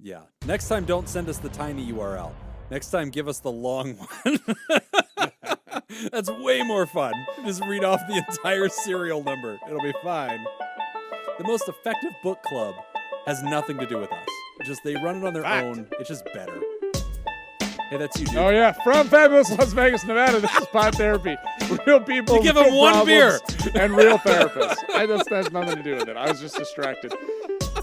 Yeah. Next time, don't send us the tiny URL. Next time, give us the long one. That's way more fun. Just read off the entire serial number. It'll be fine. The most effective book club has nothing to do with us. Just they run it on their own. It's just better. Hey, that's you, dude. Oh, yeah. From fabulous Las Vegas, Nevada, this is Pod Therapy. Real people. You give them one beer. And real therapists. That has nothing to do with it. I was just distracted.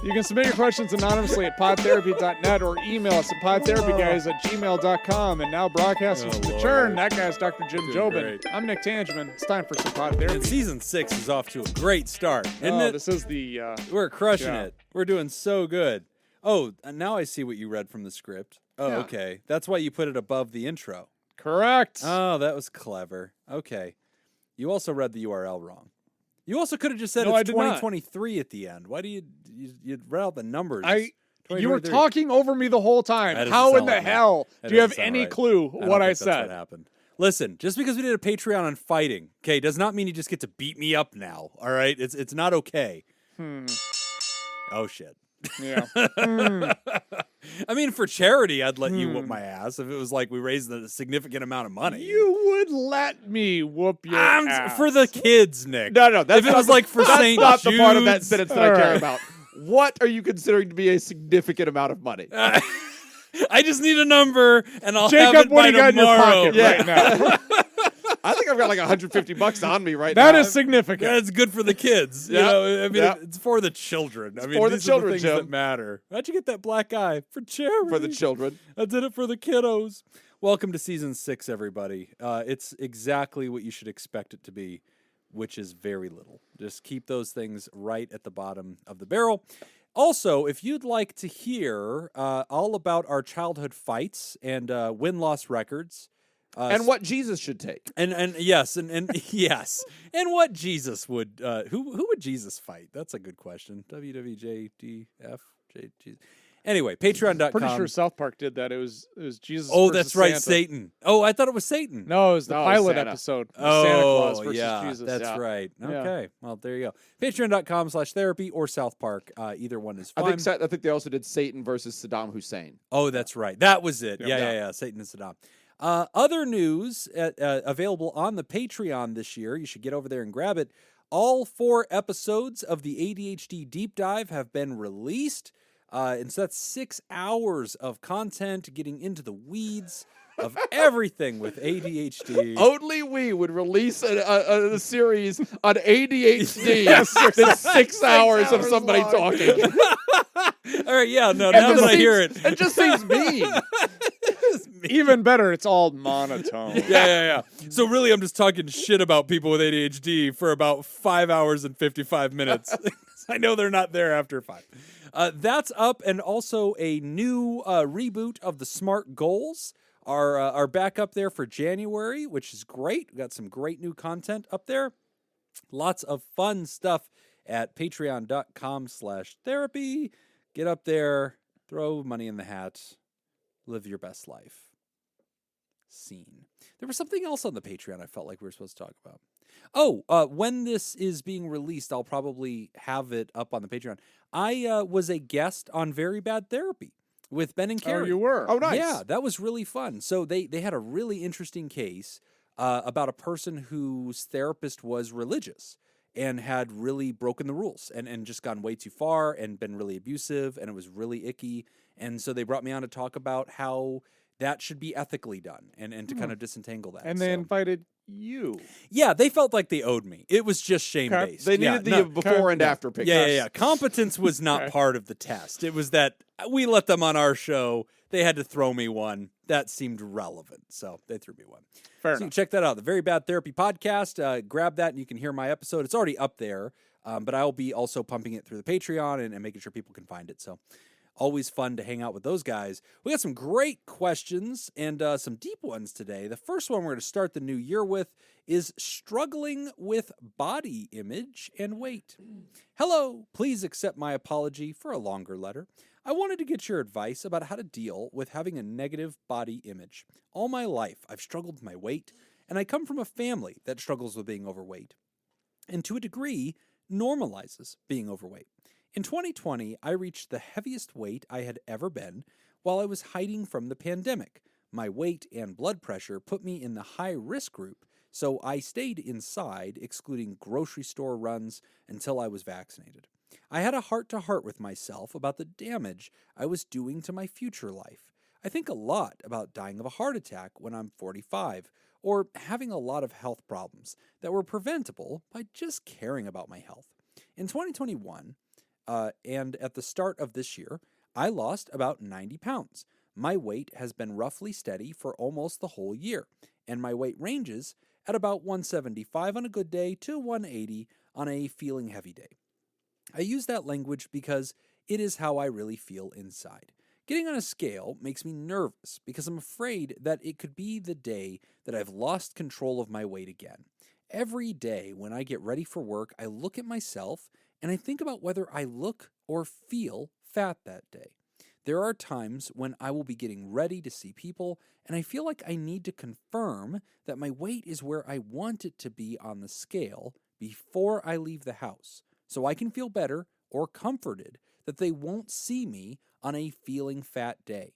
You can submit your questions anonymously at podtherapy.net or email us at podtherapyguys@gmail.com. And now broadcasting from the Churn, that guy's Dr. Jim Jobin. Great. I'm Nick Tangeman. It's time for some Pod Therapy. And season 6 is off to a great start, isn't it? This is the... We're crushing it. We're doing so good. Oh, now I see what you read from the script. Oh, Yeah. okay. That's why you put it above the intro. Correct. Oh, that was clever. Okay. You also read the URL wrong. You also could have just said No, I it's did not. 2023 at the end. Why do you read out the numbers? You were 2023. talking over me the whole time. That doesn't How in sound the like me. hell That do you have doesn't sound any right. clue don't what I think said? That's what happened. Listen, just because we did a Patreon on fighting, okay, does not mean you just get to beat me up now. All right, it's not okay. Oh shit. Yeah. I mean, for charity, I'd let you whoop my ass if it was like we raised a significant amount of money. You would let me whoop your ass. For the kids, Nick. No, that's if it was like for that's St. not the part of that Jude's. sentence that I care Alright. about. What are you considering to be a significant amount of money? I just need a number, and I'll have Jacob, it what by do you got in your tomorrow. pocket right now? I think I've got like $150 on me right now. That is significant. Yeah, it's good for the kids. You Yeah. know, I mean, Yeah. it's for the children. I mean, for the these children, are the things Jim. that matter. How'd you get that black eye? For charity. for the children. I did it for the kiddos. Welcome to season 6, everybody. It's exactly what you should expect it to be, which is very little. Just keep those things right at the bottom of the barrel. Also, if you'd like to hear all about our childhood fights and win-loss records, And what Jesus should take. and yes, and yes, and what Jesus would who would Jesus fight? That's a good question. WWJDF. Anyway, patreon.com. Pretty sure South Park did that. It was Jesus. Oh, versus that's right, Santa. Satan. Oh, I thought it was Satan. No, it was the No, pilot Santa. episode. Oh, Santa Claus versus yeah, Jesus. that's Yeah. right. Yeah. Okay, well, there you go. Patreon.com/therapy or South Park. Either one is fine. I think they also did Satan versus Saddam Hussein. Oh, that's right. That was it. Yep. Yeah. Satan and Saddam. Other news available on the Patreon this year. You should get over there and grab it. All 4 episodes of the ADHD Deep Dive have been released. And so that's 6 hours of content getting into the weeds of everything with ADHD. Only we would release a series on ADHD that's 6 hours of somebody long. talking. All right, yeah, no, now that I hear it. It just seems mean. Even better, it's all monotone. Yeah. So really, I'm just talking shit about people with ADHD for about 5 hours and 55 minutes. I know they're not there after 5. That's up, and also a new reboot of the Smart Goals are back up there for January, which is great. We got some great new content up there. Lots of fun stuff at patreon.com/therapy. Get up there, throw money in the hat, live your best life. Scene. There was something else on the Patreon I felt like we were supposed to talk about. Oh, when this is being released, I'll probably have it up on the Patreon. I was a guest on Very Bad Therapy with Ben and Oh, Carrie. you were. Oh, nice. Yeah, that was really fun. So they had a really interesting case about a person whose therapist was religious and had really broken the rules and just gone way too far and been really abusive, and it was really icky. And so they brought me on to talk about how that should be ethically done and to kind of disentangle that. And they So- invited you. yeah, they felt like they owed me. It was just shame-based. They needed the before and after pictures. Yeah. Competence was not Okay. part of the test. It was that we let them on our show. They had to throw me one. That seemed relevant, so they threw me one. Fair So you enough. can check that out. The Very Bad Therapy podcast. Grab that, and you can hear my episode. It's already up there, but I'll be also pumping it through the Patreon and making sure people can find it. So always fun to hang out with those guys. We got some great questions and some deep ones today. The first one we're going to start the new year with is struggling with body image and weight. Hello, please accept my apology for a longer letter. I wanted to get your advice about how to deal with having a negative body image. All my life, I've struggled with my weight, and I come from a family that struggles with being overweight, and to a degree, normalizes being overweight. In 2020, I reached the heaviest weight I had ever been while I was hiding from the pandemic. My weight and blood pressure put me in the high-risk group, so I stayed inside, excluding grocery store runs, until I was vaccinated. I had a heart-to-heart with myself about the damage I was doing to my future life. I think a lot about dying of a heart attack when I'm 45, or having a lot of health problems that were preventable by just caring about my health. In 2021, and at the start of this year, I lost about 90 pounds. My weight has been roughly steady for almost the whole year, and my weight ranges at about 175 on a good day to 180 on a feeling heavy day. I use that language because it is how I really feel inside. Getting on a scale makes me nervous because I'm afraid that it could be the day that I've lost control of my weight again. Every day when I get ready for work, I look at myself and I think about whether I look or feel fat that day. There are times when I will be getting ready to see people and I feel like I need to confirm that my weight is where I want it to be on the scale before I leave the house, so I can feel better or comforted that they won't see me on a feeling fat day.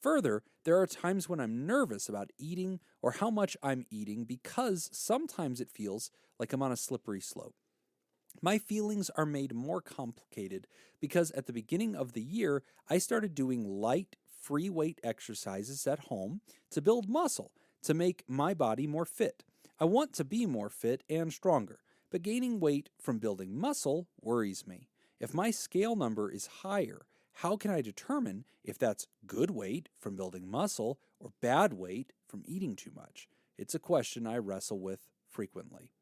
Further, there are times when I'm nervous about eating or how much I'm eating because sometimes it feels like I'm on a slippery slope. My feelings are made more complicated because at the beginning of the year, I started doing light, free weight exercises at home to build muscle, to make my body more fit. I want to be more fit and stronger, but gaining weight from building muscle worries me. If my scale number is higher, how can I determine if that's good weight from building muscle or bad weight from eating too much? It's a question I wrestle with frequently.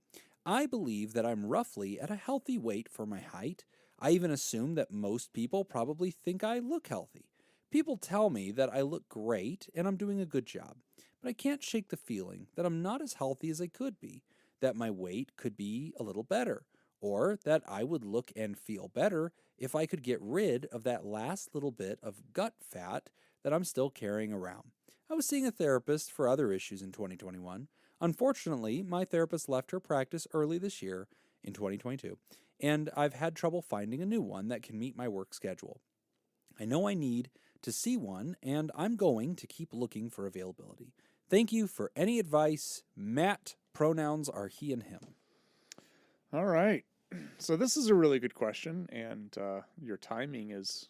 I believe that I'm roughly at a healthy weight for my height. I even assume that most people probably think I look healthy. People tell me that I look great and I'm doing a good job, but I can't shake the feeling that I'm not as healthy as I could be, that my weight could be a little better, or that I would look and feel better if I could get rid of that last little bit of gut fat that I'm still carrying around. I was seeing a therapist for other issues in 2021. Unfortunately, my therapist left her practice early this year in 2022, and I've had trouble finding a new one that can meet my work schedule. I know I need to see one, and I'm going to keep looking for availability. Thank you for any advice. Matt, pronouns are he and him. All right. So this is a really good question, and your timing is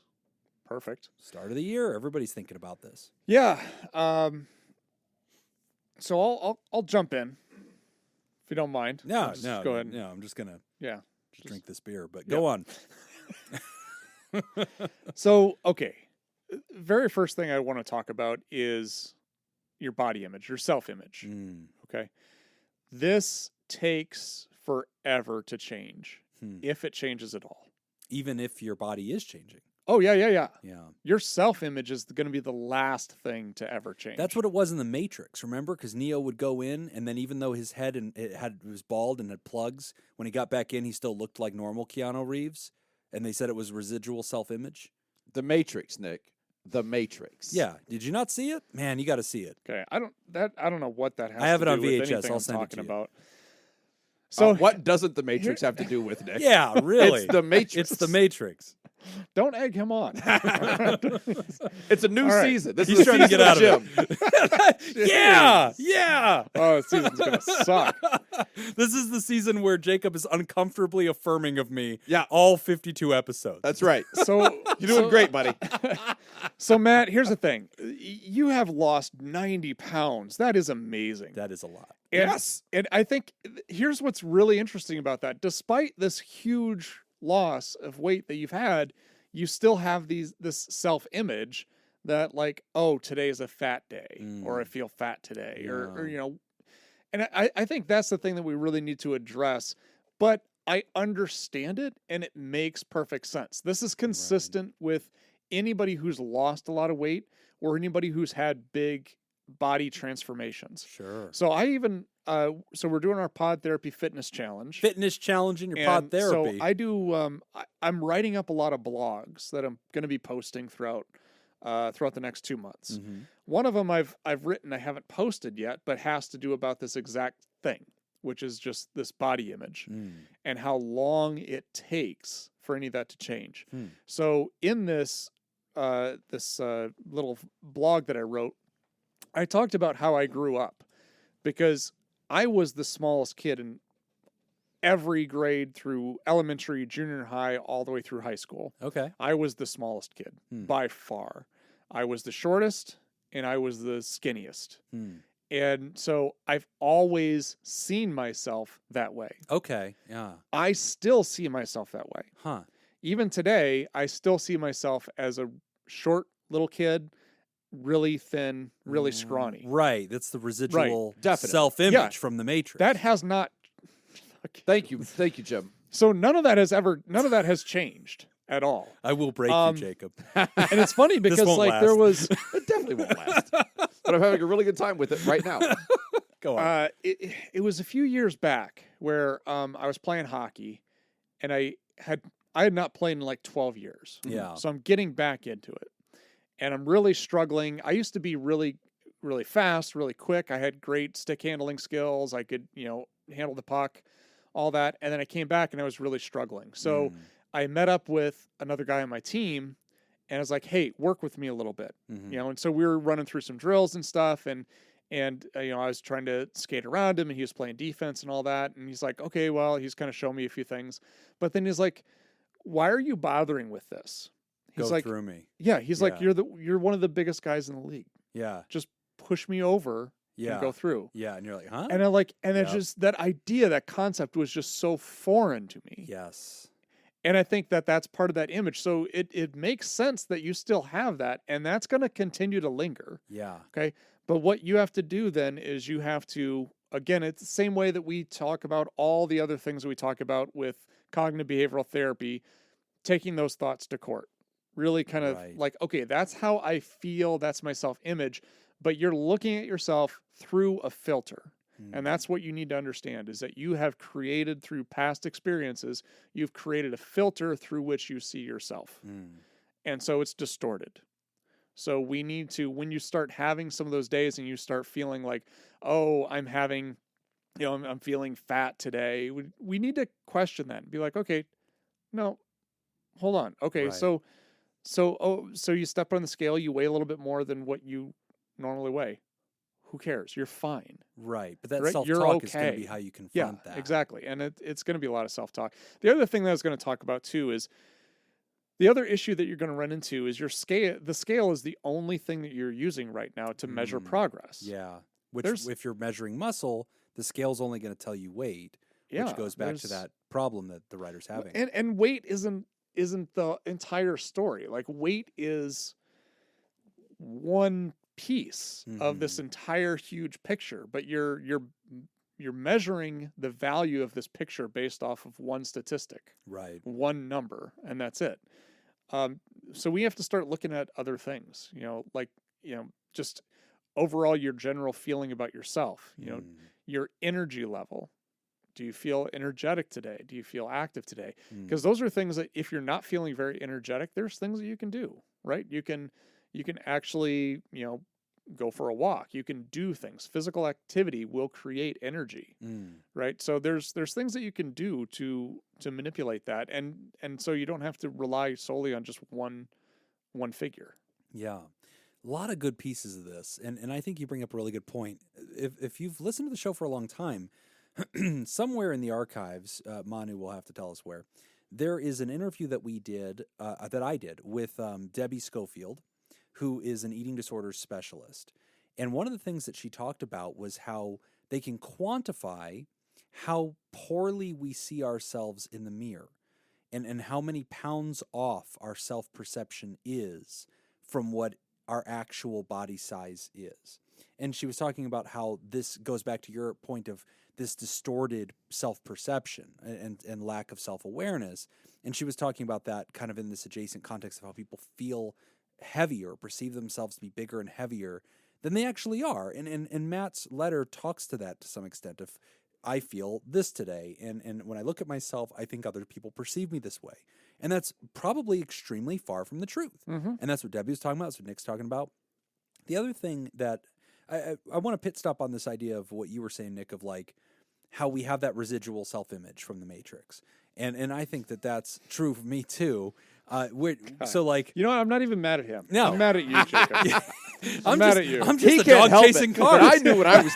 perfect. Start of the year. Everybody's thinking about this. Yeah. So I'll jump in, if you don't mind. No, go ahead. No, I'm just gonna just drink this beer. But go on. So okay, very first thing I want to talk about is your body image, your self-image. Okay, this takes forever to change, if it changes at all. Even if your body is changing. Oh, yeah. Yeah. Your self-image is going to be the last thing to ever change. That's what it was in The Matrix, remember? Because Neo would go in, and then even though his head was bald and had plugs, when he got back in, he still looked like normal Keanu Reeves, and they said it was residual self-image. The Matrix, Nick. The Matrix. Yeah. Did you not see it? Man, you got to see it. Okay. I don't know what that has I have to it on do with VHS. anything I'll I'm send it talking to you. about. So what doesn't the Matrix have to do with, Nick? Yeah, really. It's the Matrix. It's The Matrix. Don't egg him on. It's a new All right. season. This He's is trying to get out of it. Yeah. Oh, this season's going to suck. This is the season where Jacob is uncomfortably affirming of me. Yeah. All 52 episodes. That's right. So You're doing great, buddy. So Matt, here's the thing. You have lost 90 pounds. That is amazing. That is a lot. And, Yes. And I think here's what's really interesting about that. Despite this huge loss of weight that you've had, you still have this self-image that like, oh, today is a fat day, or I feel fat today, or you know. And I think that's the thing that we really need to address. But I understand it, and it makes perfect sense. This is consistent with anybody who's lost a lot of weight or anybody who's had big body transformations. Sure. So I even so we're doing our Pod Therapy Fitness Challenge. Fitness challenge in your Pod Therapy. So I do. I'm writing up a lot of blogs that I'm going to be posting throughout the next 2 months. One of them I've written, I haven't posted yet, but has to do about this exact thing, which is just this body image and how long it takes for any of that to change. So in this little blog that I wrote, I talked about how I grew up, because I was the smallest kid in every grade through elementary, junior high, all the way through high school. Okay. I was the smallest kid by far. I was the shortest and I was the skinniest. And so I've always seen myself that way. Okay. Yeah. I still see myself that way. Huh. Even today, I still see myself as a short little kid, really thin, really scrawny. Right. That's the residual Definitely. self-image Yeah. from the Matrix. That has not. Thank you, Jim. So none of that has changed at all. I will break you, Jacob. And it's funny because won't like there last. was It definitely won't last. But I'm having a really good time with it right now. Go on. it was a few years back where I was playing hockey, and I had not played in like 12 years. Yeah. So I'm getting back into it, and I'm really struggling. I used to be really, really fast, really quick. I had great stick handling skills. I could, handle the puck, all that. And then I came back and I was really struggling. So I met up with another guy on my team, and I was like, hey, work with me a little bit, and so we were running through some drills and stuff. And I was trying to skate around him, and he was playing defense and all that. And he's like, okay, well, he's kind of showing me a few things, but then he's like, why are you bothering with this? He's Go like, through me. yeah, he's like, Yeah. you're one of the biggest guys in the league. Yeah. Just push me over Yeah. and go through. Yeah. And you're like, huh? And it's Yep. just that idea, that concept was just so foreign to me. Yes. And I think that that's part of that image. So it makes sense that you still have that, and that's going to continue to linger. Yeah. Okay. But what you have to do then is you have to, again, it's the same way that we talk about all the other things we talk about with cognitive behavioral therapy, taking those thoughts to court. Really kind of Right. like, okay, that's how I feel. That's my self-image. But you're looking at yourself through a filter. And that's what you need to understand, is that you have created, through past experiences, you've created a filter through which you see yourself. And so it's distorted. So we need to, when you start having some of those days and you start feeling like, oh, I'm having, I'm feeling fat today, we need to question that and be like, okay, no, hold on. Okay, Right. so you step on the scale, you weigh a little bit more than what you normally weigh. Who cares? You're fine. Right. But that Right? self-talk You're is going to okay. be how you confront Yeah, that. exactly. And it's going to be a lot of self-talk. The other thing that I was going to talk about too is the other issue that you're going to run into is your scale. The scale is the only thing that you're using right now to measure progress. Yeah. Which, There's- if you're measuring muscle, the scale's only going to tell you weight, Yeah, which goes back to there's- that problem that the writer's having. And weight isn't the entire story. Like, weight is one piece of this entire huge picture, but you're measuring the value of this picture based off of one statistic, Right. one number, and that's it. So we have to start looking at other things, just overall your general feeling about yourself, your energy level. Do you feel energetic today? Do you feel active today? Because those are things that, if you're not feeling very energetic, there's things that you can do, right? You can actually, go for a walk. You can do things. Physical activity will create energy, right? So there's things that you can do to manipulate that, and so you don't have to rely solely on just one figure. Yeah. A lot of good pieces of this. And I think you bring up a really good point. If you've listened to the show for a long time, somewhere in the archives, Manu will have to tell us where, there is an interview that we did, that I did with Debbie Schofield, who is an eating disorders specialist. And one of the things that she talked about was how they can quantify how poorly we see ourselves in the mirror, and how many pounds off our self-perception is from what our actual body size is. And she was talking about how this goes back to your point of this distorted self-perception and lack of self-awareness. And she was talking about that kind of in this adjacent context of how people feel heavier, perceive themselves to be bigger and heavier than they actually are. And Matt's letter talks to that to some extent. If I feel this today, and when I look at myself, I think other people perceive me this way. And that's probably extremely far from the truth. And that's what Debbie was talking about. That's what Nick's talking about. The other thing that I want to pit stop on this idea of what you were saying, Nick, of like how we have that residual self-image from the Matrix. And I think that that's true for me too. So like, You know what? I'm not even mad at him. No. I'm mad at you, Jacob. I'm mad at you. I'm He just a can't dog help chasing it, cars. but I knew what I was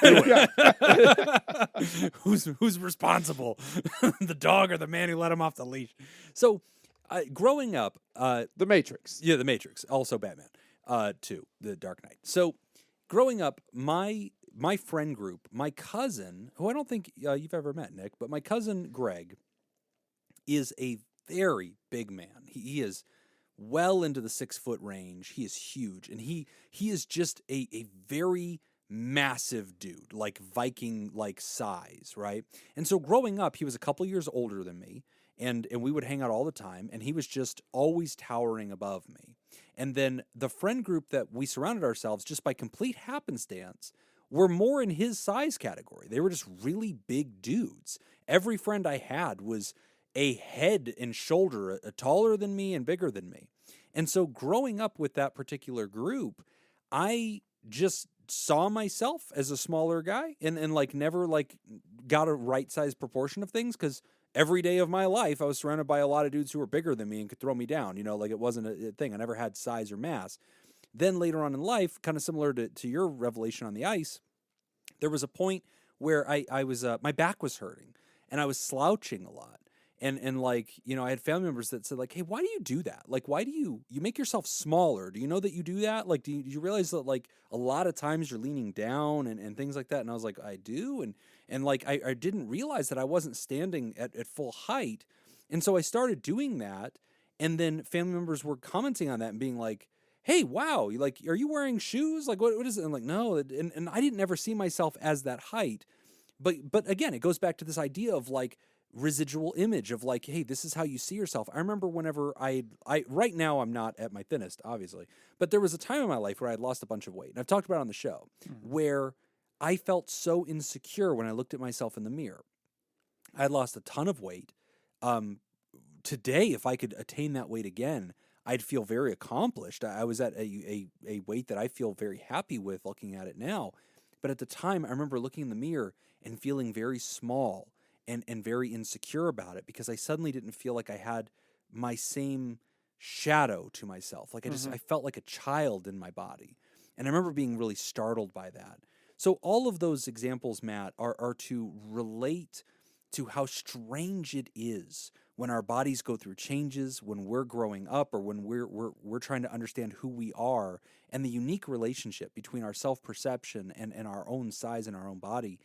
doing. Who's responsible? The dog or the man who let him off the leash? So, growing up, The Matrix. yeah, The Matrix, also Batman, 2, The Dark Knight. So, growing up, my friend group, my cousin, who I don't think you've ever met, Nick, but my cousin Greg is a very big man. He is well into the 6-foot range. He is huge, and he is just a very massive dude, like Viking like size, right? And so growing up, he was a couple years older than me, and we would hang out all the time, and he was just always towering above me. And then the friend group that we surrounded ourselves, just by complete happenstance, were more in his size category. They were just really big dudes. Every friend I had was a head and shoulder taller than me and bigger than me. And so growing up with that particular group, I just saw myself as a smaller guy and like never like got a right size proportion of things, because every day of my life I was surrounded by a lot of dudes who were bigger than me and could throw me down. Like it wasn't a thing. I never had size or mass. Then later on in life, kind of similar to your revelation on the ice, there was a point where I was my back was hurting and I was slouching a lot. And like, I had family members that said like, hey, why do you do that? Like, why do you make yourself smaller? Do you know that you do that? Like, do you realize that like a lot of times you're leaning down and things like that? And I was like, I do. And like, I didn't realize that I wasn't standing at full height. And so I started doing that. And then family members were commenting on that and being like, hey, wow, are you wearing shoes? Like, what is it? And I'm like, no. And I didn't ever see myself as that height. But again, it goes back to this idea of like, residual image of like, hey, this is how you see yourself. I remember whenever I right now I'm not at my thinnest, obviously, but there was a time in my life where I had lost a bunch of weight, and I've talked about it on the show, where I felt so insecure when I looked at myself in the mirror. I had lost a ton of weight. Today, if I could attain that weight again, I'd feel very accomplished. I was at a weight that I feel very happy with looking at it now. But at the time, I remember looking in the mirror and feeling very small and very insecure about it, because I suddenly didn't feel like I had my same shadow to myself. Like I felt like a child in my body. And I remember being really startled by that. So all of those examples, Matt, are to relate to how strange it is when our bodies go through changes, when we're growing up, or when we're trying to understand who we are, and the unique relationship between our self-perception and our own size and our own body.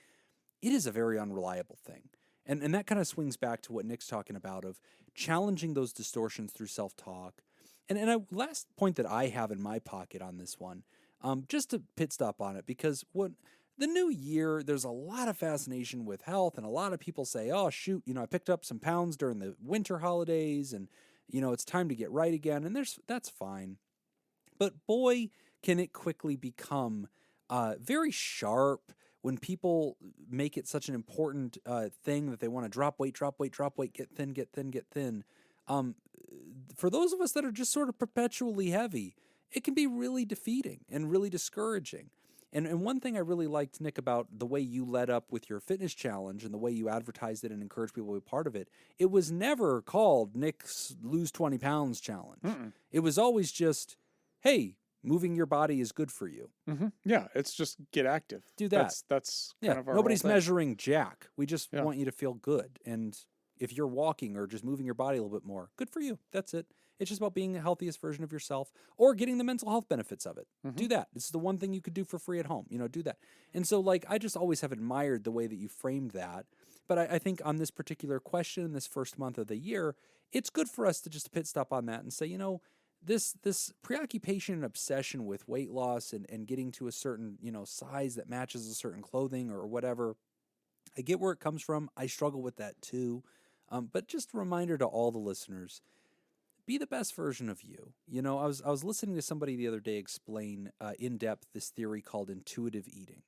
It is a very unreliable thing. And that kind of swings back to what Nick's talking about, of challenging those distortions through self-talk. And a last point that I have in my pocket on this one, just to pit stop on it, because the new year, there's a lot of fascination with health, and a lot of people say, oh, shoot, I picked up some pounds during the winter holidays, and, it's time to get right again, and that's fine. But boy, can it quickly become very sharp when people make it such an important thing that they want to drop weight, get thin. For those of us that are just sort of perpetually heavy, it can be really defeating and really discouraging. And one thing I really liked, Nick, about the way you led up with your fitness challenge and the way you advertised it and encouraged people to be part of it, it was never called Nick's Lose 20 Pounds Challenge. It was always just, hey, moving your body is good for you. Yeah, it's just get active. Do that. That's yeah. kind of our Nobody's whole thing. measuring jack. We just want you to feel good. And if you're walking or just moving your body a little bit more, good for you. That's it. It's just about being the healthiest version of yourself, or getting the mental health benefits of it. Do that. It's the one thing you could do for free at home. Do that. And so, like, I just always have admired the way that you framed that. But I think on this particular question, in this first month of the year, it's good for us to just pit stop on that and say, this preoccupation and obsession with weight loss and getting to a certain, size that matches a certain clothing or whatever, I get where it comes from. I struggle with that too. But just a reminder to all the listeners, be the best version of you. I was listening to somebody the other day explain in depth this theory called intuitive eating,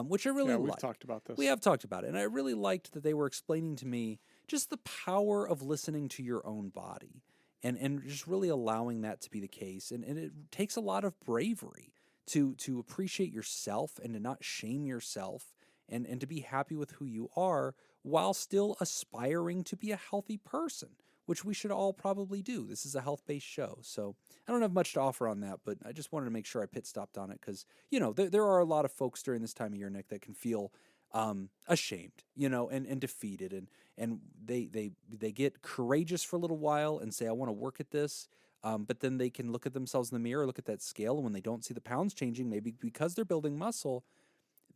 which I really liked. We've talked about this. We have talked about it. And I really liked that they were explaining to me just the power of listening to your own body. And just really allowing that to be the case. And it takes a lot of bravery to appreciate yourself and to not shame yourself and to be happy with who you are while still aspiring to be a healthy person, which we should all probably do. This is a health-based show. So I don't have much to offer on that, but I just wanted to make sure I pit stopped on it because, there are a lot of folks during this time of year, Nick, that can feel ashamed, and defeated. And they get courageous for a little while and say, I want to work at this. But then they can look at themselves in the mirror, look at that scale, and when they don't see the pounds changing, maybe because they're building muscle,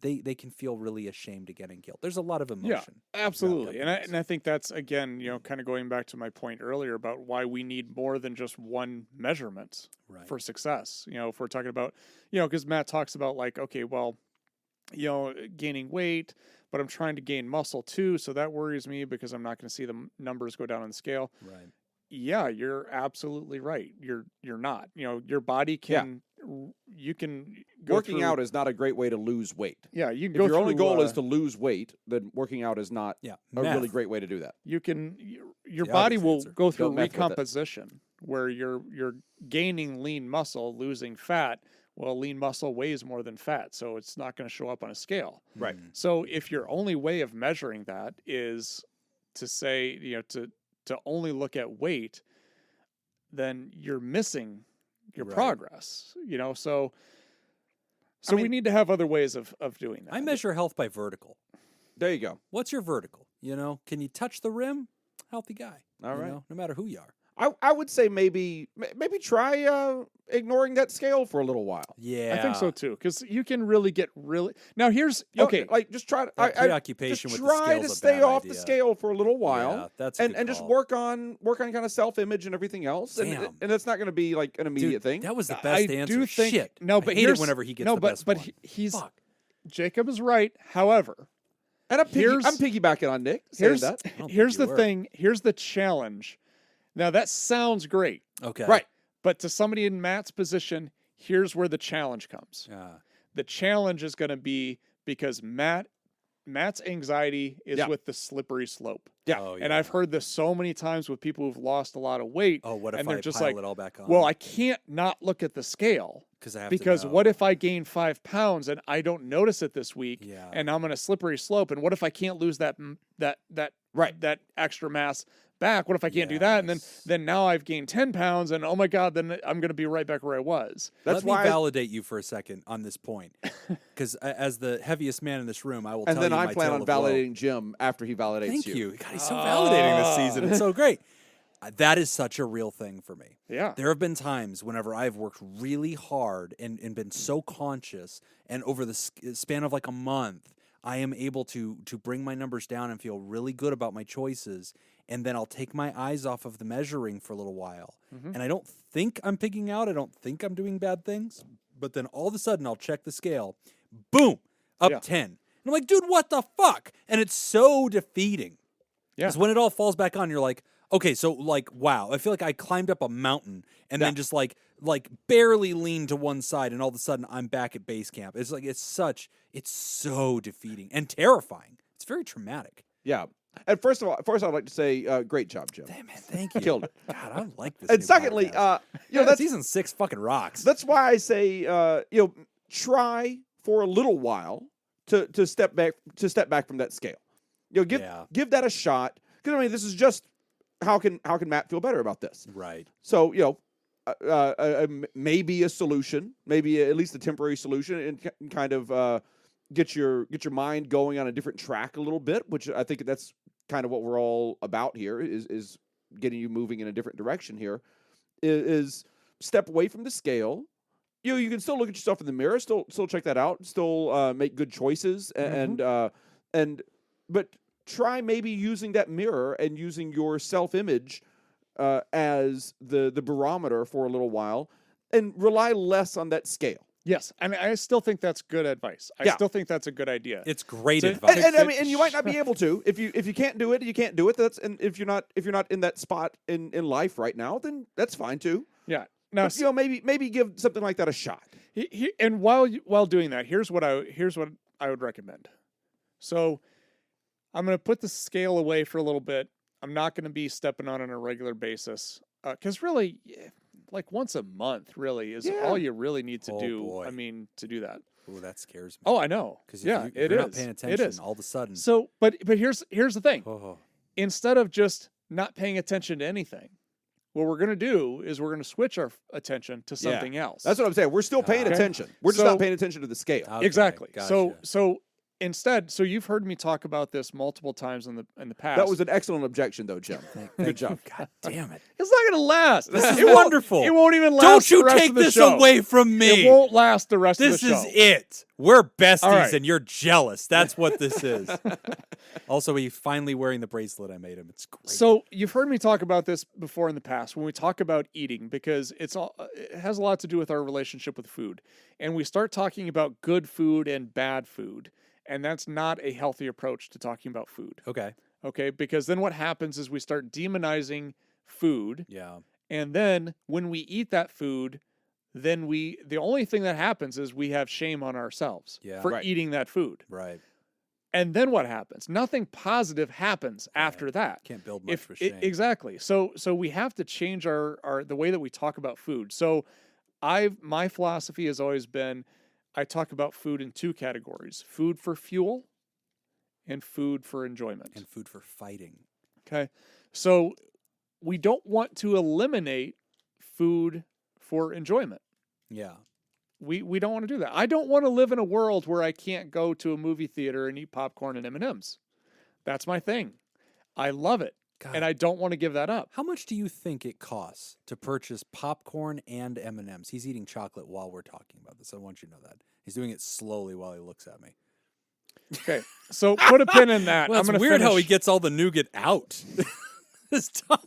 they can feel really ashamed again and guilt. There's a lot of emotion. Yeah, absolutely. And I think that's, again, kind of going back to my point earlier about why we need more than just one measurement for success. If we're talking about, because Matt talks about like, okay, well, gaining weight, but I'm trying to gain muscle too. So that worries me because I'm not going to see the numbers go down on the scale. Right. Yeah, you're absolutely right. You're not. Your body can. You can go Working through, out is not a great way to lose weight. Yeah, you can If go your only through, goal is to lose weight, then working out is not a really great way to do that. You can. Your The body obvious will answer. go through Don't mess with it. recomposition where you're gaining lean muscle, losing fat. Well, lean muscle weighs more than fat, so it's not going to show up on a scale. Right. So if your only way of measuring that is to say, to only look at weight, then you're missing your progress, so we need to have other ways of doing that. I measure health by vertical. There you go. What's your vertical? Can you touch the rim? Healthy guy. All right. No matter who you are. I would say maybe try ignoring that scale for a little while. Yeah. I think so too, because you can really get now. Here's okay. Like just try to That preoccupation just with the try scale's to a stay bad off idea. the scale for a little while. Yeah, that's a and good just call. work on kind of self-image and everything else. And Damn. that's not going to be like an immediate Dude, thing. That was the best I answer. do think Shit. no, but I hate it here's whenever he gets no, the but best but one. he's Fuck. Jacob is right. However, And I'm piggybacking on Nick. Saying that. Here's you the were. thing. Here's the challenge. Now that sounds great, Okay. Right. but to somebody in Matt's position, here's where the challenge comes. The challenge is going to be because Matt's anxiety is with the slippery slope. Yeah. Oh, And I've heard this so many times with people who've lost a lot of weight. Oh, what if and I they're just pile like, it all back on? well, I can't not look at the scale I have because to know. what if I gain 5 pounds and I don't notice it this week Yeah. and I'm on a slippery slope? And what if I can't lose that extra mass back? What if I can't do that? And then now I've gained 10 pounds and oh my God, then I'm going to be right back where I was. Let me validate you for a second on this point, because as the heaviest man in this room, I will And tell then you I my plan tale on of woe. validating Jim after he validates Thank you. you. God, he's so validating this season. It's so great. That is such a real thing for me. Yeah. There have been times whenever I've worked really hard and been so conscious, and over the span of like a month, I am able to bring my numbers down and feel really good about my choices. And then I'll take my eyes off of the measuring for a little while. And I don't think I'm pigging out. I don't think I'm doing bad things. But then all of a sudden I'll check the scale. Boom! Up 10. And I'm like, dude, what the fuck? And it's so defeating. Yeah. Because when it all falls back on, you're like, okay, so like, wow, I feel like I climbed up a mountain and then just like barely leaned to one side, and all of a sudden I'm back at base camp. It's like it's so defeating and terrifying. It's very traumatic. Yeah. And first I'd like to say, great job, Jim. Damn man, thank you. Killed it. God, I like this. And new secondly, podcast. that's season 6 fucking rocks. That's why I say, try for a little while to step back from that scale. Give that a shot. Because I mean, this is just how can Matt feel better about this? Right. So maybe a solution, maybe at least a temporary solution, and kind of get your mind going on a different track a little bit. Which I think that's kind of what we're all about here is getting you moving in a different direction here. Is step away from the scale. You can still look at yourself in the mirror, still check that out, still make good choices, but try maybe using that mirror and using your self-image as the barometer for a little while, and rely less on that scale. Yes, I mean, I still think that's good advice. I still think that's a good idea. It's great So- advice. And I mean, and you might not be able to if you can't do it, you can't do it. And if you're not in that spot in life right now, then that's fine too. Yeah. Now, But, maybe give something like that a shot. and while doing that, here's what I would recommend. So, I'm going to put the scale away for a little bit. I'm not going to be stepping on a regular basis because really, like once a month, really is all you really need to do. Boy. I mean, to do that. Ooh, that scares me. Oh, I know. Because Yeah, if it you're is. not paying It attention, is. all of a sudden. So, but here's the thing. Oh, Instead of just not paying attention to anything, what we're going to do is we're going to switch our attention to something else. That's what I'm saying. We're still paying Okay. attention. We're just So- not paying attention to the scale. okay, Exactly. Gotcha. So instead, so you've heard me talk about this multiple times in the past. That was an excellent objection, though, Jim. Good job. God damn it. It's not going to last. This is It won't- wonderful. It won't even last. Don't you the rest take of the this show. away from me. It won't last the rest This of the show. is it. We're besties All right. and you're jealous. That's what this is. Also, he's finally wearing the bracelet I made him. It's great. So you've heard me talk about this before in the past when we talk about eating, because it has a lot to do with our relationship with food. And we start talking about good food and bad food. And that's not a healthy approach to talking about food. Okay. Okay. Because then what happens is we start demonizing food. Yeah. And then when we eat that food, then the only thing that happens is we have shame on ourselves for Right. eating that food. Right. And then what happens? Nothing positive happens after that. Can't build much for shame. Exactly. So we have to change our the way that we talk about food. So my philosophy has always been, I talk about food in two categories: food for fuel and food for enjoyment. And food for fighting. Okay. So we don't want to eliminate food for enjoyment. Yeah. We don't want to do that. I don't want to live in a world where I can't go to a movie theater and eat popcorn and M&Ms. That's my thing. I love it. God. And I don't want to give that up. How much do you think it costs to purchase popcorn and M&Ms? He's eating chocolate while we're talking about this. I want you to know that. He's doing it slowly while he looks at me. Okay. So put a pin in that. Well, I'm it's gonna weird how he finish. gets all the nougat out. His tongue.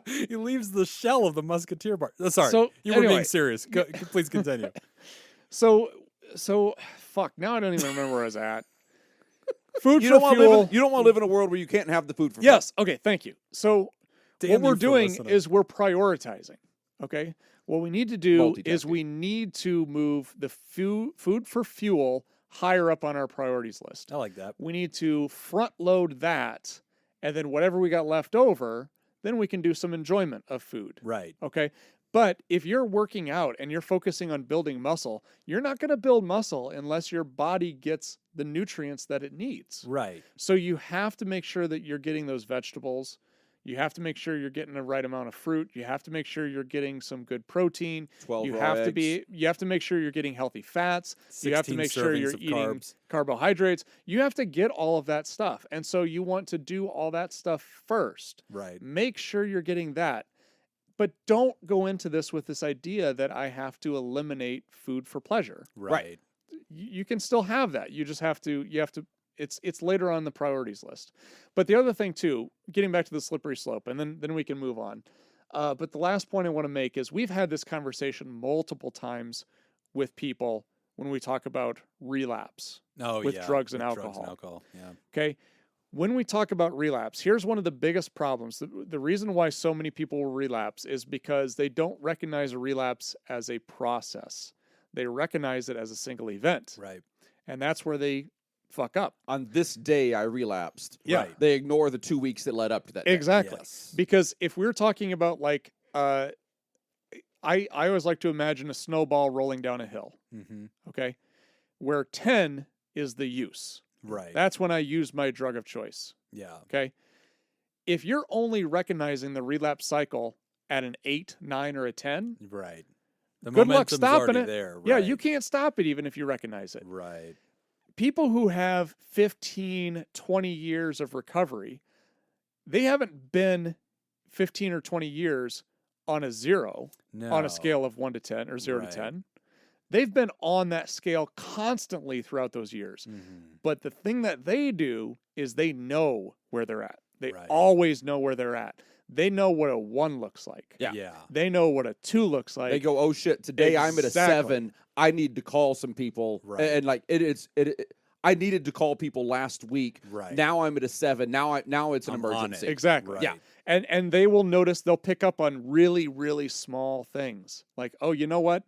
He leaves the shell of the musketeer bar. Oh, sorry, So, you were being anyway. serious. Please continue. So fuck, now I don't even remember where I was at. Food You for don't want fuel. to live in a world where you can't have the food for free. Yes. Okay. Thank you. So Damn what we're you for doing listening. is we're prioritizing. Okay. What we need to do is Multitasking. we need to move the food for fuel higher up on our priorities list. I like that. We need to front load that, and then whatever we got left over, then we can do some enjoyment of food. Right. Okay. But if you're working out and you're focusing on building muscle, you're not going to build muscle unless your body gets the nutrients that it needs. Right. So you have to make sure that you're getting those vegetables. You have to make sure you're getting the right amount of fruit. You have to make sure you're getting some good protein. 12 You raw have to eggs. you have to make sure you're getting healthy fats. You have to 16 make sure servings you're of eating carbs. carbohydrates. You have to get all of that stuff. And so you want to do all that stuff first. Right. Make sure you're getting that. But don't go into this with this idea that I have to eliminate food for pleasure. Right. You can still have that. You just have to it's later on the priorities list. But the other thing too, getting back to the slippery slope, and then we can move on. But the last point I want to make is we've had this conversation multiple times with people when we talk about relapse. Oh, With yeah. drugs and Drugs alcohol. and alcohol. Yeah. Okay. When we talk about relapse, here's one of the biggest problems. The reason why so many people will relapse is because they don't recognize a relapse as a process. They recognize it as a single event. Right. And that's where they fuck up. On this day, I relapsed. Yeah. Right. They ignore the 2 weeks that led up to that. Day. Exactly. Yes. Because if we're talking about like, I always like to imagine a snowball rolling down a hill. Mm-hmm. Okay. Where 10 is the use. Right. That's when I use my drug of choice. yeah. Okay. If you're only recognizing the relapse cycle at an 8, 9, or a 10, Right. The good luck momentum's stopping already it. there. Yeah, right. you can't stop it even if you recognize it. Right. People who have 15, 20 years of recovery, they haven't been 15 or 20 years on a 0 No. on a scale of 1 to 10 or 0 Right. to 10. They've been on that scale constantly throughout those years. Mm-hmm. But the thing that they do is they know where they're at. They Right. always know where they're at. They know what a 1 looks like. Yeah. Yeah. They know what a 2 looks like. They go, oh shit! Today I'm at a Exactly. 7. I need to call some people, Right. and like I needed to call people last week. Right. Now I'm at a 7. Now it's an I'm on emergency. it. Exactly. Right. Yeah. And they will notice, they'll pick up on really, really small things. Like, oh, you know what?